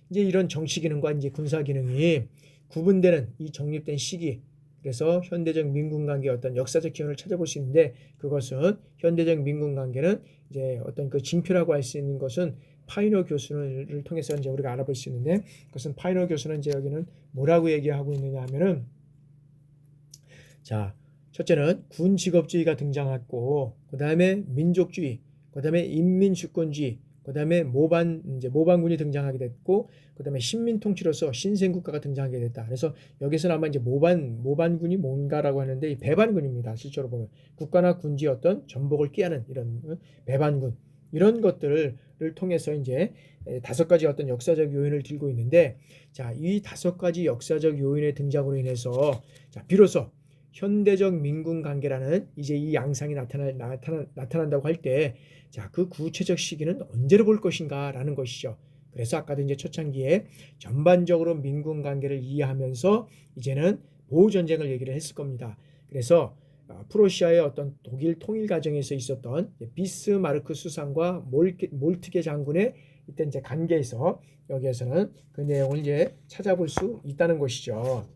A: 이제 이런 정치 기능과 이제 군사 기능이 구분되는 이 정립된 시기, 그래서 현대적 민군 관계의 어떤 역사적 기원을 찾아볼 수 있는데 그것은 현대적 민군 관계는 이제 어떤 그 징표라고 할 수 있는 것은 파이너 교수를 통해서 이제 우리가 알아볼 수 있는데 그것은 파이너 교수는 이제 여기는 뭐라고 얘기하고 있느냐 하면은 자, 첫째는 군 직업주의가 등장했고 그다음에 민족주의, 그다음에 인민주권주의, 그다음에 모반군이 등장하게 됐고 그다음에 식민 통치로서 신생 국가가 등장하게 됐다. 그래서 여기서는 아마 이제 모반군이 뭔가라고 하는데 이 배반군입니다. 실제로 보면 국가나 군지의 어떤 전복을 꾀하는 이런 배반군 이런 것들을 통해서 이제 5가지 어떤 역사적 요인을 들고 있는데 자, 이 5가지 역사적 요인의 등장으로 인해서 자, 비로소 현대적 민군 관계라는 이제 이 양상이 나타난다고 할 때 자, 그 구체적 시기는 언제로 볼 것인가라는 것이죠. 그래서 아까도 이제 초창기에 전반적으로 민군 관계를 이해하면서 이제는 보호 전쟁을 얘기를 했을 겁니다. 그래서 프로시아의 어떤 독일 통일 과정에서 있었던 비스마르크 수상과 몰트게 장군의 이때 이제 관계에서 여기에서는 그 내용을 이제 찾아볼 수 있다는 것이죠.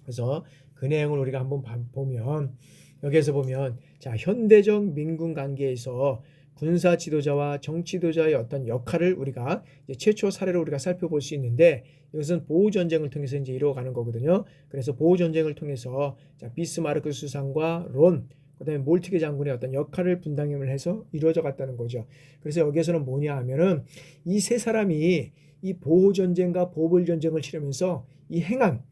A: 그래서 그 내용을 우리가 한번 보면 여기에서 보면 자, 현대적 민군 관계에서 군사 지도자와 정치 지도자의 어떤 역할을 우리가 이제 최초 사례로 우리가 살펴볼 수 있는데 이것은 보호 전쟁을 통해서 이제 이루어가는 거거든요. 그래서 보호 전쟁을 통해서 자, 비스마르크 수상과 그다음에 몰트게 장군의 어떤 역할을 분담을 해서 이루어져 갔다는 거죠. 그래서 여기에서는 뭐냐 하면은 이 세 사람이 이 보호 전쟁과 보복 전쟁을 치르면서 이 행한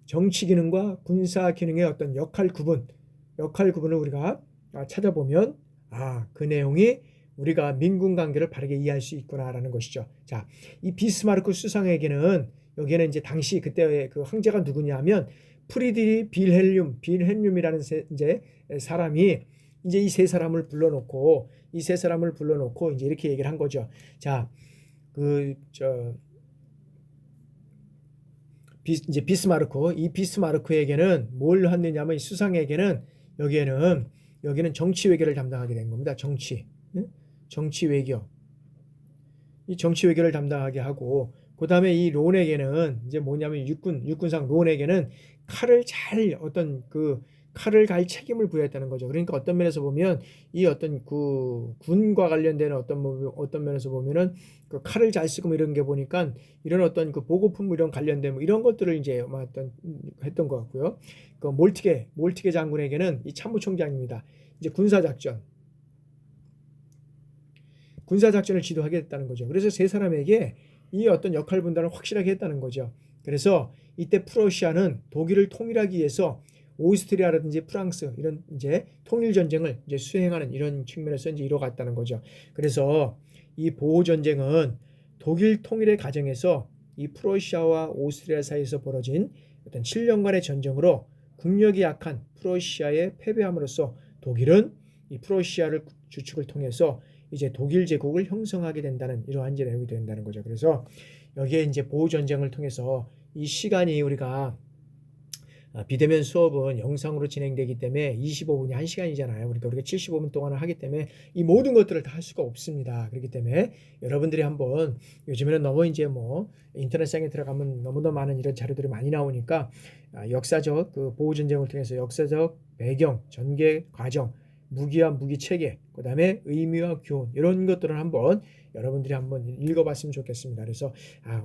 A: 정치 기능과 군사 기능의 어떤 역할 구분을 우리가 찾아보면 그 내용이 우리가 민군 관계를 바르게 이해할 수 있구나라는 것이죠. 자, 이 비스마르크 수상에게는 여기에는 이제 당시 그때의 그 황제가 누구냐면 프리드리 빌헬륨이라는 이제 사람이 이제 이 세 사람을 불러놓고 이제 이렇게 얘기를 한 거죠. 자, 이제 비스마르크에게는 뭘 했느냐면 이 수상에게는 여기는 정치 외교를 담당하게 된 겁니다. 정치 외교. 이 정치 외교를 담당하게 하고 그다음에 이 론에게는 이제 뭐냐면 육군상 론에게는 칼을 갈 책임을 부여했다는 거죠. 그러니까 어떤 면에서 보면 이 어떤 그 군과 관련된 어떤 면에서 보면은 그 칼을 잘 쓰고 이런 게 보니까 이런 어떤 그 보급품 이런 관련된 이런 것들을 이제 했던 것 같고요. 그 몰트게 장군에게는 이 참모총장입니다. 이제 군사작전을 지도하게 됐다는 거죠. 그래서 세 사람에게 이 어떤 역할 분담을 확실하게 했다는 거죠. 그래서 이때 프러시아는 독일을 통일하기 위해서 오스트리아라든지 프랑스 이런 이제 통일 전쟁을 이제 수행하는 이런 측면에서 이제 이뤄갔다는 거죠. 그래서 이 보호 전쟁은 독일 통일의 과정에서 이 프러시아와 오스트리아 사이에서 벌어진 어떤 7년간의 전쟁으로 국력이 약한 프러시아에 패배함으로써 독일은 이 프러시아를 주축을 통해서 이제 독일 제국을 형성하게 된다는 이러한 이제 내용이 된다는 거죠. 그래서 여기에 이제 보호 전쟁을 통해서 이 시간이 우리가 비대면 수업은 영상으로 진행되기 때문에 25분이 1시간이잖아요. 그러니까 우리가 75분 동안을 하기 때문에 이 모든 것들을 다 할 수가 없습니다. 그렇기 때문에 여러분들이 한번 요즘에는 너무 이제 뭐 인터넷상에 들어가면 너무나 많은 이런 자료들이 많이 나오니까 역사적 그 보호 전쟁을 통해서 역사적 배경, 전개 과정, 무기와 무기 체계, 그다음에 의미와 교훈 이런 것들을 한번 여러분들이 한번 읽어봤으면 좋겠습니다. 그래서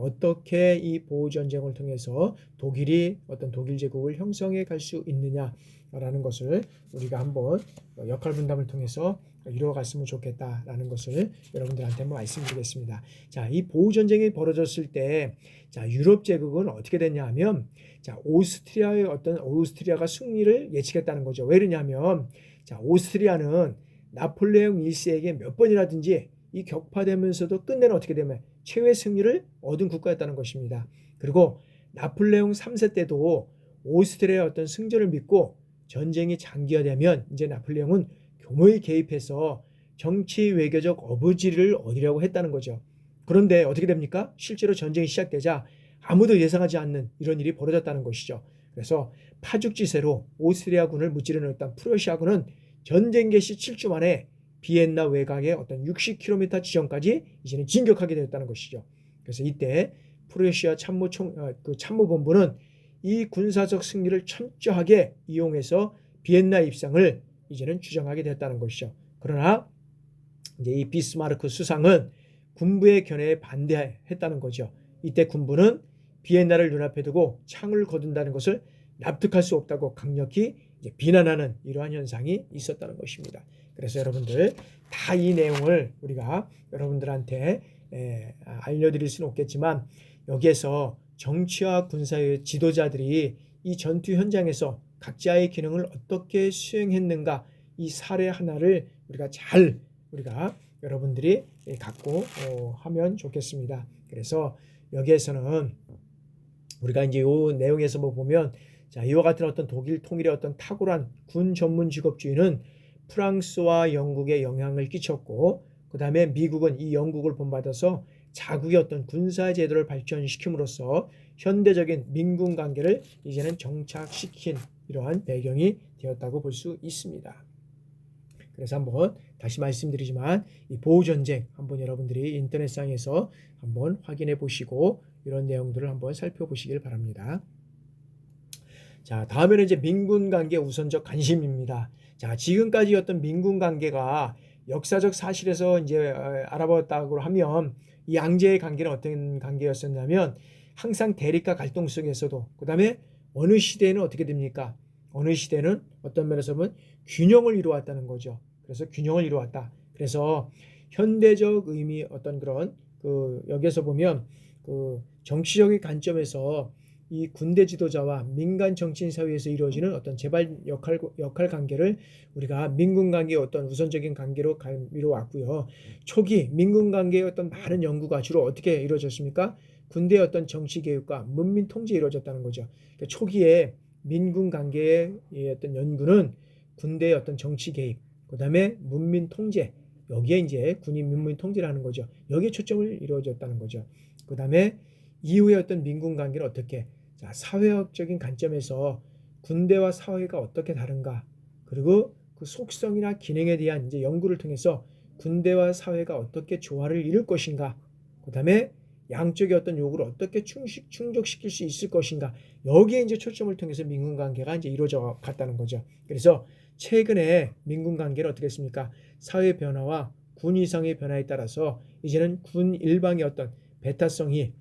A: 어떻게 이 보호 전쟁을 통해서 독일이 어떤 독일 제국을 형성해 갈 수 있느냐라는 것을 우리가 한번 역할 분담을 통해서 이루어갔으면 좋겠다라는 것을 여러분들한테 한번 말씀드리겠습니다. 자, 이 보호 전쟁이 벌어졌을 때, 자, 유럽 제국은 어떻게 됐냐 하면, 자, 오스트리아가 승리를 예측했다는 거죠. 왜 그러냐면, 자, 오스트리아는 나폴레옹 1세에게 몇 번이라든지 이 격파되면서도 끝내는 어떻게 되면 최후의 승리를 얻은 국가였다는 것입니다. 그리고 나폴레옹 3세 때도 오스트리아의 어떤 승전을 믿고 전쟁이 장기화되면 이제 나폴레옹은 교묘히 개입해서 정치 외교적 어부지리를 얻으려고 했다는 거죠. 그런데 어떻게 됩니까? 실제로 전쟁이 시작되자 아무도 예상하지 않는 이런 일이 벌어졌다는 것이죠. 그래서 파죽지세로 오스트리아군을 무찌르는 어떤 프러시아군은 전쟁 개시 7주 만에 비엔나 외곽의 어떤 60km 지점까지 이제는 진격하게 되었다는 것이죠. 그래서 이때 프러시아 참모본부는 이 군사적 승리를 철저하게 이용해서 비엔나 입상을 이제는 주장하게 됐다는 것이죠. 그러나 이제 이 비스마르크 수상은 군부의 견해에 반대했다는 거죠. 이때 군부는 비엔나를 눈앞에 두고 창을 거둔다는 것을 납득할 수 없다고 강력히 이제 비난하는 이러한 현상이 있었다는 것입니다. 그래서 여러분들 다 이 내용을 우리가 여러분들한테 알려드릴 수는 없겠지만 여기에서 정치와 군사의 지도자들이 이 전투 현장에서 각자의 기능을 어떻게 수행했는가 이 사례 하나를 우리가 여러분들이 갖고 하면 좋겠습니다. 그래서 여기에서는 우리가 이제 이 내용에서 뭐 보면 자, 이와 같은 어떤 독일 통일의 어떤 탁월한 군 전문 직업주의는 프랑스와 영국에 영향을 끼쳤고 그 다음에 미국은 이 영국을 본받아서 자국의 어떤 군사 제도를 발전시킴으로써 현대적인 민군 관계를 이제는 정착시킨 이러한 배경이 되었다고 볼 수 있습니다. 그래서 한번 다시 말씀드리지만 이 보호전쟁 한번 여러분들이 인터넷상에서 한번 확인해 보시고 이런 내용들을 한번 살펴보시길 바랍니다. 자, 다음에는 이제 민군 관계 우선적 관심입니다. 자, 지금까지 어떤 민군 관계가 역사적 사실에서 이제 알아봤다고 하면 이 양제의 관계는 어떤 관계였었냐면 항상 대립과 갈등 속에서도 그 다음에 어느 시대에는 어떻게 됩니까? 어느 시대는 어떤 면에서 보면 균형을 이루었다는 거죠. 그래서 균형을 이루었다. 그래서 현대적 의미 어떤 그런 여기에서 보면 정치적인 관점에서 이 군대 지도자와 민간 정치인 사회에서 이루어지는 어떤 재발 역할 관계를 우리가 민군 관계의 어떤 우선적인 관계로 미뤄왔고요. 초기 민군 관계의 어떤 많은 연구가 주로 어떻게 이루어졌습니까? 군대의 어떤 정치 개혁과 문민 통제에 이루어졌다는 거죠. 그러니까 초기에 민군 관계의 어떤 연구는 군대의 어떤 정치 개입, 그 다음에 문민 통제, 여기에 이제 군인 문민 통제라는 거죠. 여기에 초점을 이루어졌다는 거죠. 그 다음에 이후에 어떤 민군 관계는 어떻게 자, 사회학적인 관점에서 군대와 사회가 어떻게 다른가 그리고 그 속성이나 기능에 대한 이제 연구를 통해서 군대와 사회가 어떻게 조화를 이룰 것인가 그 다음에 양쪽의 어떤 요구를 어떻게 충족시킬 수 있을 것인가 여기에 이제 초점을 통해서 민군 관계가 이제 이루어져 갔다는 거죠. 그래서 최근에 민군 관계는 어떻게 했습니까? 사회 변화와 군 위상의 변화에 따라서 이제는 군 일방의 어떤 배타성이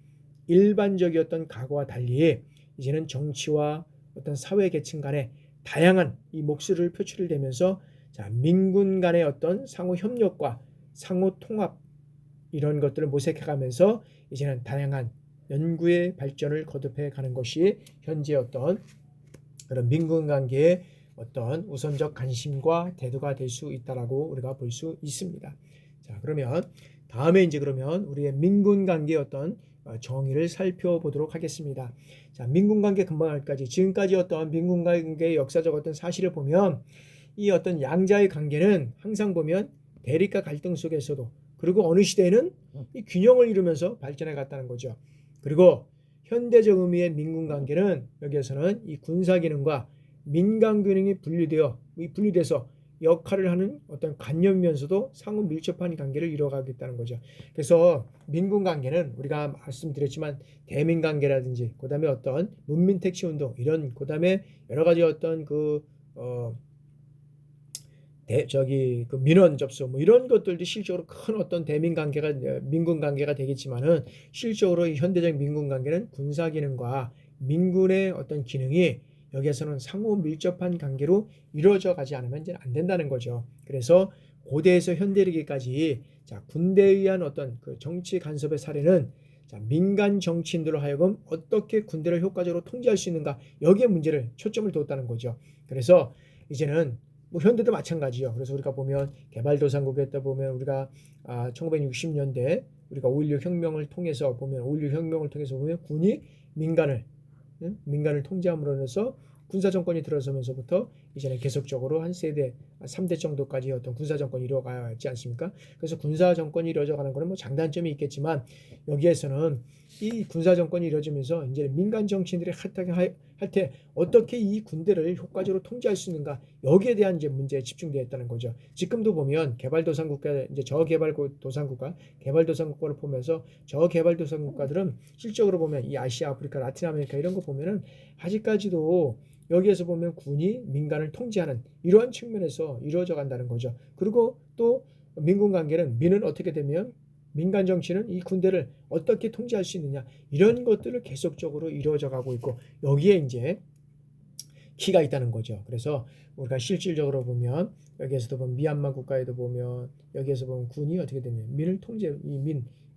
A: 일반적이었던 과거와 달리 이제는 정치와 어떤 사회 계층 간의 다양한 이 목소리를 표출되면서 자, 민군 간의 어떤 상호 협력과 상호 통합 이런 것들을 모색해가면서 이제는 다양한 연구의 발전을 거듭해 가는 것이 현재 어떤 그런 민군 관계의 어떤 우선적 관심과 태도가 될 수 있다라고 우리가 볼 수 있습니다. 자, 그러면 다음에 이제 그러면 우리의 민군 관계의 어떤 정의를 살펴보도록 하겠습니다. 자, 민군 관계 근본까지 지금까지 어떤 민군 관계의 역사적 어떤 사실을 보면 이 어떤 양자의 관계는 항상 보면 대립과 갈등 속에서도 그리고 어느 시대에는 이 균형을 이루면서 발전해 갔다는 거죠. 그리고 현대적 의미의 민군 관계는 여기에서는 이 군사 기능과 민간 기능이 분리돼서 역할을 하는 어떤 관념이면서도 상호 밀접한 관계를 이루어가겠다는 거죠. 그래서 민군 관계는 우리가 말씀드렸지만 대민 관계라든지 그다음에 어떤 문민 택시 운동 이런 그다음에 여러 가지 어떤 그 민원 접수 뭐 이런 것들도 실적으로 큰 어떤 대민 관계가 민군 관계가 되겠지만은 실적으로 이 현대적 민군 관계는 군사 기능과 민군의 어떤 기능이 여기에서는 상호 밀접한 관계로 이루어져 가지 않으면 이제 안 된다는 거죠. 그래서 고대에서 현대 이르기까지 자, 군대에 의한 어떤 그 정치 간섭의 사례는 자, 민간 정치인들로 하여금 어떻게 군대를 효과적으로 통제할 수 있는가 여기에 문제를 초점을 뒀다는 거죠. 그래서 이제는 뭐 현대도 마찬가지요. 그래서 우리가 보면 개발도상국에 때 보면 우리가 1960년대 우리가 5.16 혁명을 통해서 보면 5.16 혁명을 통해서 보면 군이 민간을 통제함으로 해서 군사 정권이 들어서면서부터 이제는 계속적으로 한 세대, 3대 정도까지 어떤 군사 정권이 이루어가지 않습니까? 그래서 군사 정권이 이루어져 가는 거는 뭐 장단점이 있겠지만 여기에서는 이 군사 정권이 이루어지면서 이제 민간 정치인들이 할 때 어떻게 이 군대를 효과적으로 통제할 수 있는가 여기에 대한 이제 문제에 집중되어 있다는 거죠. 지금도 보면 개발도상국가 이제 저개발도상국가 개발도상국가를 보면서 저개발도상국가들은 실적으로 보면 이 아시아, 아프리카, 라틴 아메리카 이런 거 보면은 아직까지도 여기에서 보면 군이 민간을 통제하는 이러한 측면에서 이루어져 간다는 거죠. 그리고 또 민군 관계는 민은 어떻게 되면 민간 정치는 이 군대를 어떻게 통제할 수 있느냐 이런 것들을 계속적으로 이루어져 가고 있고 여기에 이제 키가 있다는 거죠. 그래서 우리가 실질적으로 보면 여기에서도 보면 미얀마 국가에도 보면 여기에서 보면 군이 어떻게 되냐 민을 통제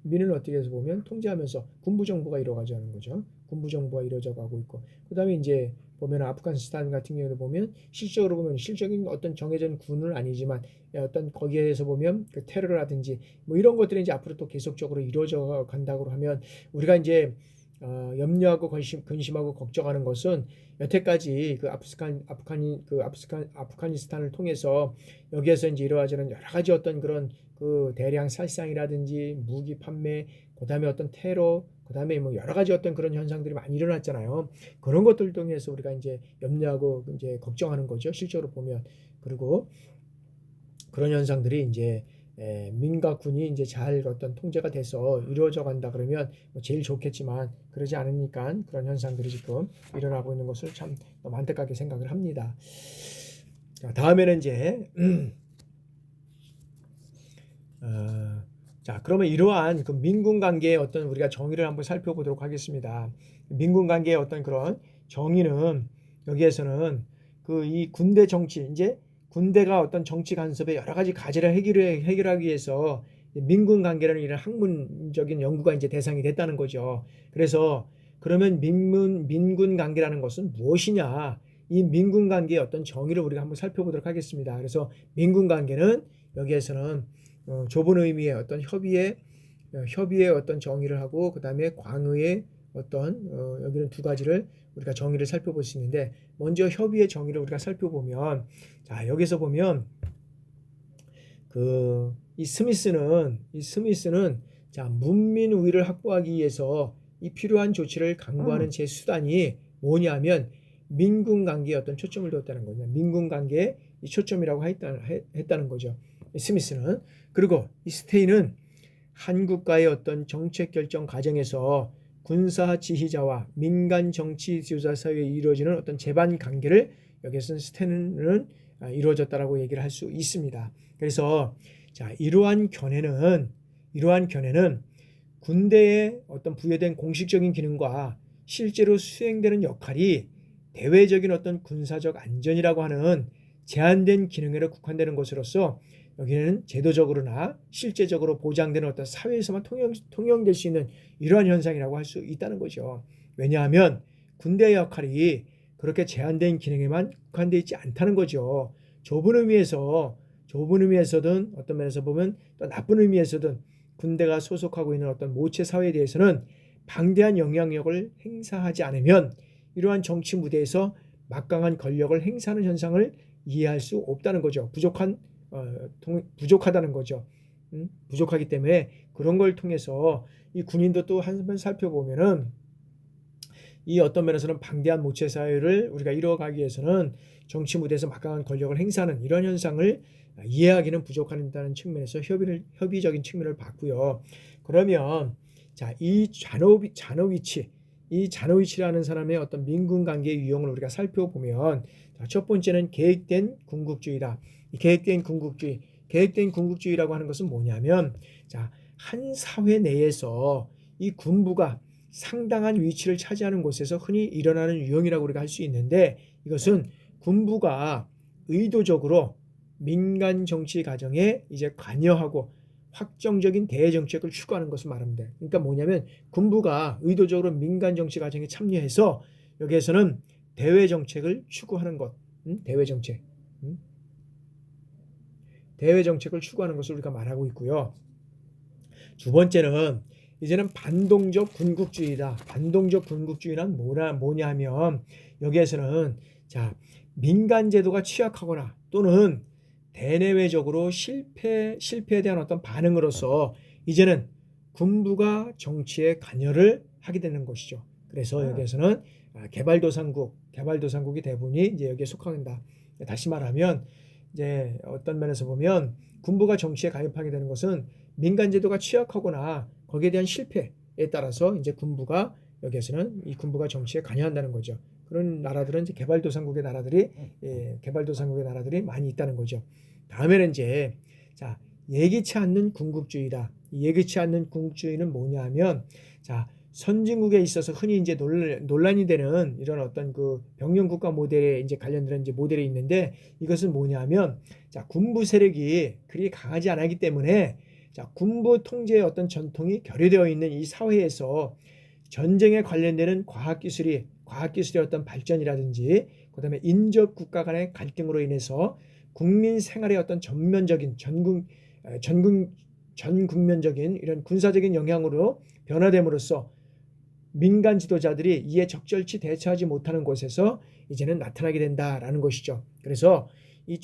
A: 민을 어떻게 해서 보면 통제하면서 군부 정부가 이루어가자는 거죠. 군부 정부가 이루어져 가고 있고 그다음에 이제 보면 아프가니스탄 같은 경우도 보면 실적으로 보면 실적인 어떤 정해진 군은 아니지만 어떤 거기에서 보면 그 테러라든지 뭐 이런 것들이 이제 앞으로 또 계속적으로 이루어져 간다고 하면 우리가 이제 염려하고 근심하고 걱정하는 것은 여태까지 아프가니스탄을 통해서 여기에서 이제 이루어지는 여러 가지 어떤 그런 그 대량 살상이라든지 무기 판매, 그다음에 어떤 테러, 그다음에 뭐 여러 가지 어떤 그런 현상들이 많이 일어났잖아요. 그런 것들 통해서 우리가 이제 염려하고 이제 걱정하는 거죠. 실제로 보면 그리고 그런 현상들이 이제 민과 군이 이제 잘 어떤 통제가 돼서 이루어져 간다 그러면 뭐 제일 좋겠지만 그러지 않으니까 그런 현상들이 지금 일어나고 있는 것을 참 너무 안타깝게 생각을 합니다. 자, 다음에는 이제 자, 그러면 이러한 그 민군 관계의 어떤 우리가 정의를 한번 살펴보도록 하겠습니다. 민군 관계의 어떤 그런 정의는 여기에서는 그 이 군대 정치 이제 군대가 어떤 정치 간섭의 여러 가지 과제를 해결하기 위해서 민군 관계라는 이런 학문적인 연구가 이제 대상이 됐다는 거죠. 그래서 그러면 민군 관계라는 것은 무엇이냐? 이 민군 관계의 어떤 정의를 우리가 한번 살펴보도록 하겠습니다. 그래서 민군 관계는 여기에서는 좁은 의미의 어떤 협의의 어떤 정의를 하고 그다음에 광의의 어떤 여기는 두 가지를 우리가 정의를 살펴볼 수 있는데 먼저 협의의 정의를 우리가 살펴보면 자 여기서 보면 이 스미스는 자 문민 우위를 확보하기 위해서 이 필요한 조치를 강구하는 제 수단이 뭐냐면 민군 관계에 어떤 초점을 뒀다는 거죠. 민군 관계에 이 초점이라고 했다는 거죠. 스미스는 그리고 이 스테인은 한국과의 어떤 정책 결정 과정에서 군사 지휘자와 민간 정치 지도자 사이에 이루어지는 어떤 제반 관계를 여기서 스테인은 이루어졌다라고 얘기를 할 수 있습니다. 그래서 자 이러한 견해는 군대에 어떤 부여된 공식적인 기능과 실제로 수행되는 역할이 대외적인 어떤 군사적 안전이라고 하는 제한된 기능에로 국한되는 것으로서 여기는 제도적으로나 실제적으로 보장되는 어떤 사회에서만 통용될 수 있는 이러한 현상이라고 할 수 있다는 거죠. 왜냐하면 군대의 역할이 그렇게 제한된 기능에만 국한되어 있지 않다는 거죠. 좁은 의미에서든 어떤 면에서 보면 또 나쁜 의미에서든 군대가 소속하고 있는 어떤 모체 사회에 대해서는 방대한 영향력을 행사하지 않으면 이러한 정치 무대에서 막강한 권력을 행사하는 현상을 이해할 수 없다는 거죠. 부족한 부족하다는 거죠. 부족하기 때문에 그런 걸 통해서 이 군인도 또 한번 살펴보면은 이 어떤 면에서는 방대한 모체 사회를 우리가 이뤄가기 위해서는 정치 무대에서 막강한 권력을 행사하는 이런 현상을 이해하기는 부족하다는 측면에서 협의적인 측면을 봤고요. 그러면 자, 이 자노위치라는 사람의 어떤 민군 관계의 유형을 우리가 살펴보면 자, 첫 번째는 계획된 군국주의다. 이 계획된 군국주의라고 하는 것은 뭐냐면 자, 한 사회 내에서 이 군부가 상당한 위치를 차지하는 곳에서 흔히 일어나는 유형이라고 우리가 할 수 있는데 이것은 군부가 의도적으로 민간 정치 과정에 이제 관여하고 확정적인 대외 정책을 추구하는 것을 말합니다. 그러니까 뭐냐면 군부가 의도적으로 민간 정치 과정에 참여해서 여기에서는 대외 정책을 추구하는 것, 대외 정책을 추구하는 것을 우리가 말하고 있고요. 두 번째는 이제는 반동적 군국주의다. 반동적 군국주의란 뭐냐면 여기에서는 자, 민간 제도가 취약하거나 또는 대내외적으로 실패에 대한 어떤 반응으로서 이제는 군부가 정치에 관여를 하게 되는 것이죠. 그래서 여기에서는 개발도상국이 대부분이 이제 여기에 속한다. 다시 말하면 이제 어떤 면에서 보면 군부가 정치에 가입하게 되는 것은 민간 제도가 취약하거나 거기에 대한 실패에 따라서 이제 여기에서는 이 군부가 정치에 관여한다는 거죠. 그런 나라들은 이제 개발도상국의 나라들이 많이 있다는 거죠. 다음에는 이제 자, 예기치 않는 군국주의다. 이 예기치 않는 군국주의는 뭐냐면 자, 선진국에 있어서 흔히 이제 논란이 되는 이런 어떤 그 병영 국가 모델에 이제 관련된 이제 모델이 있는데 이것은 뭐냐면 자, 군부 세력이 그리 강하지 않기 때문에 자, 군부 통제의 어떤 전통이 결여되어 있는 이 사회에서 전쟁에 관련되는 과학기술의 어떤 발전이라든지 그다음에 인접 국가 간의 갈등으로 인해서 국민 생활의 어떤 전국면적인 이런 군사적인 영향으로 변화됨으로써 민간 지도자들이 이에 적절치 대처하지 못하는 곳에서 이제는 나타나게 된다라는 것이죠. 그래서 이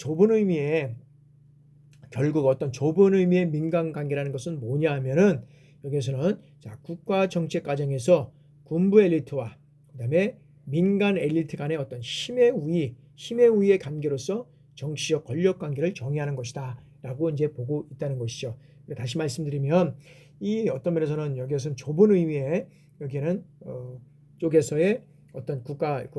A: 결국 어떤 좁은 의미의 민간 관계라는 것은 뭐냐 하면은 여기에서는 자, 국가 정책 과정에서 군부 엘리트와 그다음에 민간 엘리트 간의 어떤 힘의 우위의 관계로서 정치적 권력 관계를 정의하는 것이다라고 이제 보고 있다는 것이죠. 다시 말씀드리면 이 어떤 면에서는 여기에서는 좁은 의미의 여기는 쪽에서의 어떤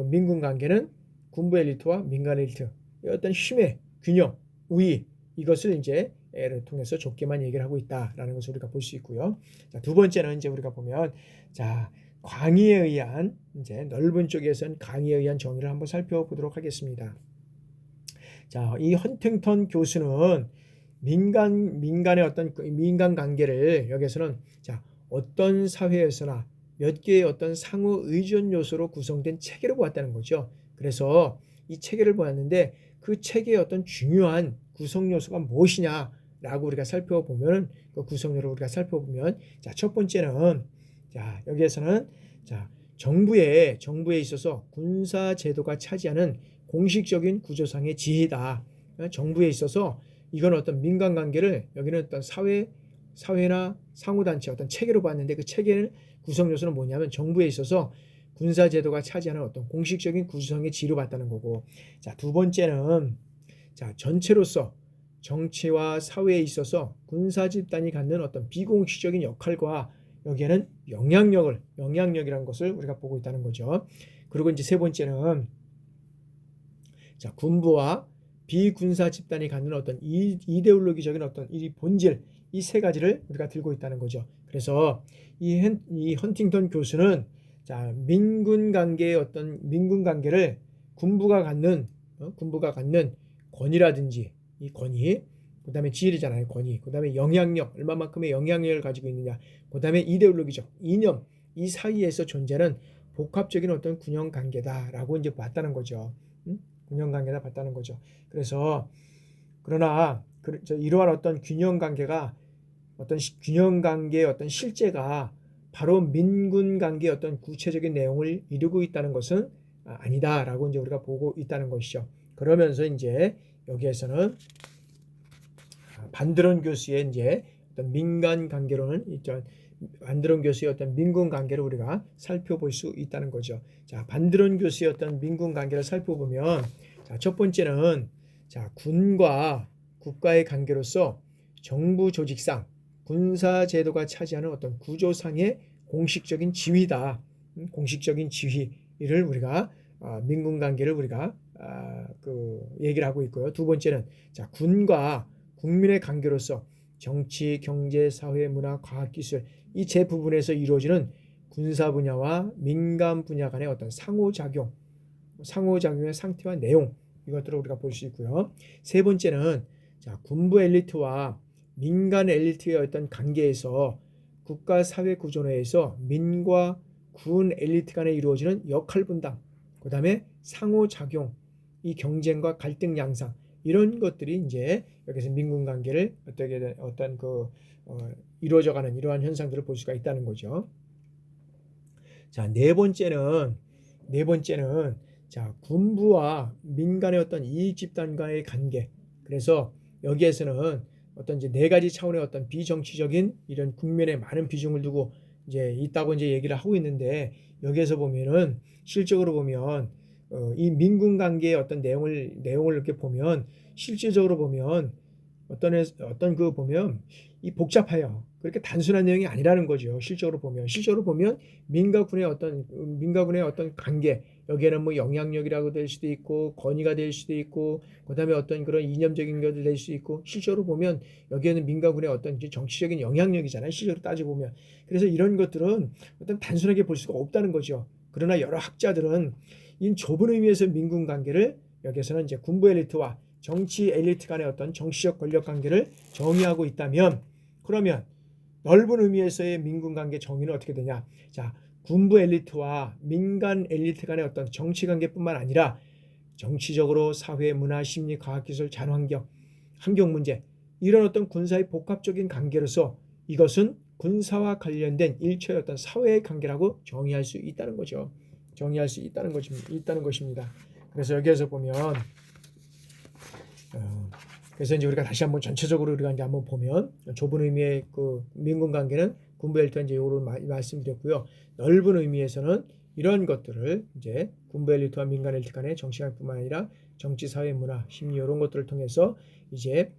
A: 민군 관계는 군부 엘리트와 민간 엘리트 어떤 힘의 균형, 우위 이것을 이제 를 통해서 좁게만 얘기를 하고 있다라는 것을 우리가 볼 수 있고요. 자, 두 번째는 이제 우리가 보면 자, 광의에 의한 이제 넓은 쪽에서는 광의에 의한 정의를 한번 살펴보도록 하겠습니다. 자, 이 헌팅턴 교수는 민간의 어떤 민간 관계를 여기서는 자, 어떤 사회에서나 몇 개의 어떤 상호 의존 요소로 구성된 체계로 보았다는 거죠. 그래서 이 체계를 보았는데 그 체계의 어떤 중요한 구성 요소가 무엇이냐라고 우리가 살펴보면 그 구성요를 우리가 살펴보면 자, 첫 번째는 자, 여기에서는 자, 정부에 있어서 군사 제도가 차지하는 공식적인 구조상의 지혜다. 정부에 있어서 이건 어떤 민간 관계를 여기는 어떤 사회나 상호단체 어떤 체계로 봤는데 그 체계는 구성 요소는 뭐냐면 정부에 있어서 군사 제도가 차지하는 어떤 공식적인 구성의 지혜로 봤다는 거고 자, 두 번째는 자, 전체로서 정치와 사회에 있어서 군사 집단이 갖는 어떤 비공식적인 역할과 여기에는 영향력이라는 것을 우리가 보고 있다는 거죠. 그리고 이제 세 번째는 자, 군부와 비군사 집단이 갖는 어떤 이데올로기적인 어떤 이 본질 이 세 가지를 우리가 들고 있다는 거죠. 그래서 이 헌팅턴 교수는 자, 민군 관계를 군부가 갖는 권위라든지 이 권위 그다음에 지혜잖아요. 권위 그다음에 영향력 얼마만큼의 영향력을 가지고 있느냐 그다음에 이데올로기적 이념 이 사이에서 존재하는 복합적인 어떤 균형 관계다라고 이제 봤다는 거죠. 균형 관계다 봤다는 거죠. 그래서 그러나 이러한 어떤 균형 관계의 어떤 실제가 바로 민군 관계의 어떤 구체적인 내용을 이루고 있다는 것은 아니다라고 이제 우리가 보고 있다는 것이죠. 그러면서 이제 여기에서는 반드론 교수의 이제 어떤 민간 관계로는 있죠. 반드론 교수의 어떤 민군 관계를 우리가 살펴볼 수 있다는 거죠. 자, 반드론 교수의 어떤 민군 관계를 살펴보면, 자, 첫 번째는, 자, 군과 국가의 관계로서 정부 조직상 군사 제도가 차지하는 어떤 구조상의 공식적인 지위다. 공식적인 지위를 우리가 민군 관계를 우리가 얘기를 하고 있고요. 두 번째는, 자, 군과 국민의 관계로서 정치, 경제, 사회, 문화, 과학, 기술 이 제 부분에서 이루어지는 군사 분야와 민간 분야 간의 어떤 상호작용의 상태와 내용, 이것들을 우리가 볼 수 있고요. 세 번째는, 자, 군부 엘리트와 민간 엘리트의 어떤 관계에서 국가 사회 구조 내에서 민과 군 엘리트 간에 이루어지는 역할 분담, 그 다음에 상호작용, 이 경쟁과 갈등 양상, 이런 것들이 이제 여기서 민군 관계를 이루어져가는 이러한 현상들을 볼 수가 있다는 거죠. 자, 네 번째는, 자, 군부와 민간의 어떤 이익 집단과의 관계. 그래서 여기에서는 어떤 이제 네 가지 차원의 어떤 비정치적인 이런 국면에 많은 비중을 두고 이제 있다고 이제 얘기를 하고 있는데, 여기에서 보면은 실적으로 보면 이 민군 관계의 어떤 내용을 이렇게 보면 실질적으로 보면 보면 이 복잡해요. 그렇게 단순한 내용이 아니라는 거죠. 실적으로 보면 민가군의 어떤 관계, 여기에는 뭐 영향력이라고 될 수도 있고 권위가 될 수도 있고 그다음에 어떤 그런 이념적인 것들 될 수 있고, 실적으로 보면 여기에는 민가군의 어떤 정치적인 영향력이잖아요. 실적으로 따지고 보면. 그래서 이런 것들은 어떤 단순하게 볼 수가 없다는 거죠. 그러나 여러 학자들은 이 좁은 의미에서 민군 관계를 여기서는 이제 군부 엘리트와 정치 엘리트 간의 어떤 정치적 권력 관계를 정의하고 있다면, 그러면 넓은 의미에서의 민군 관계 정의는 어떻게 되냐? 자, 군부 엘리트와 민간 엘리트 간의 어떤 정치 관계뿐만 아니라 정치적으로 사회, 문화, 심리, 과학, 기술, 자연환경, 환경 문제, 이런 어떤 군사의 복합적인 관계로서 이것은 군사와 관련된 일체의 어떤 사회의 관계라고 정의할 수 있다는 거죠. 정의할 수 있다는 것입니다. 그래서 여기에서 보면 그래서 이제 우리가 다시 한번 전체적으로 우리가 이제 한번 보면 좁은 의미의 그 민군 관계는 군부 엘리트 이제 요로 말씀드렸고요. 넓은 의미에서는 이런 것들을 이제 군부 엘리트와 민간 엘리트 간의 정치관뿐만 아니라 정치, 사회, 문화, 심리 이런 것들을 통해서 이제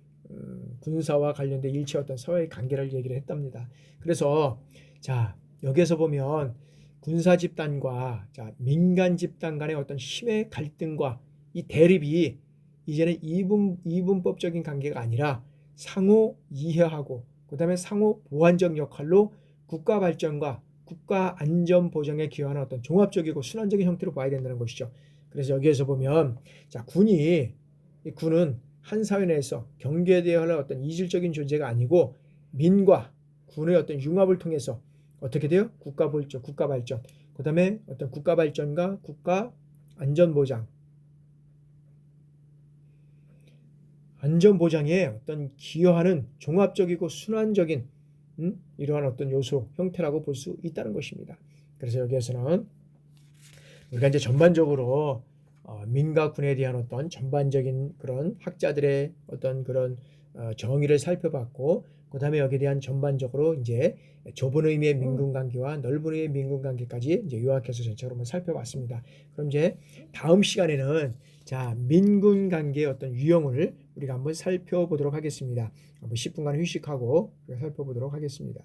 A: 군사와 관련된 일체 어떤 사회의 관계를 얘기를 했답니다. 그래서 자, 여기에서 보면 군사 집단과 자, 민간 집단 간의 어떤 힘의 갈등과 이 대립이 이제는 이분법적인 관계가 아니라 상호 이해하고 그다음에 상호 보완적 역할로 국가 발전과 국가 안전 보장에 기여하는 어떤 종합적이고 순환적인 형태로 봐야 된다는 것이죠. 그래서 여기에서 보면 자, 군은 한 사회 내에서 경계되어야 할 어떤 이질적인 존재가 아니고 민과 군의 어떤 융합을 통해서 어떻게 돼요? 국가 발전, 그다음에 어떤 국가 발전과 국가 안전 보장에 어떤 기여하는 종합적이고 순환적인 이러한 어떤 요소 형태라고 볼 수 있다는 것입니다. 그래서 여기에서는 우리가 이제 전반적으로 민과 군에 대한 어떤 전반적인 그런 학자들의 어떤 그런 정의를 살펴봤고, 그 다음에 여기에 대한 전반적으로 이제 좁은 의미의 민군 관계와 넓은 의미의 민군 관계까지 이제 요약해서 전체적으로 한번 살펴봤습니다. 그럼 이제 다음 시간에는 자, 민군 관계의 어떤 유형을 우리가 한번 살펴보도록 하겠습니다. 한번 10분간 휴식하고 살펴보도록 하겠습니다.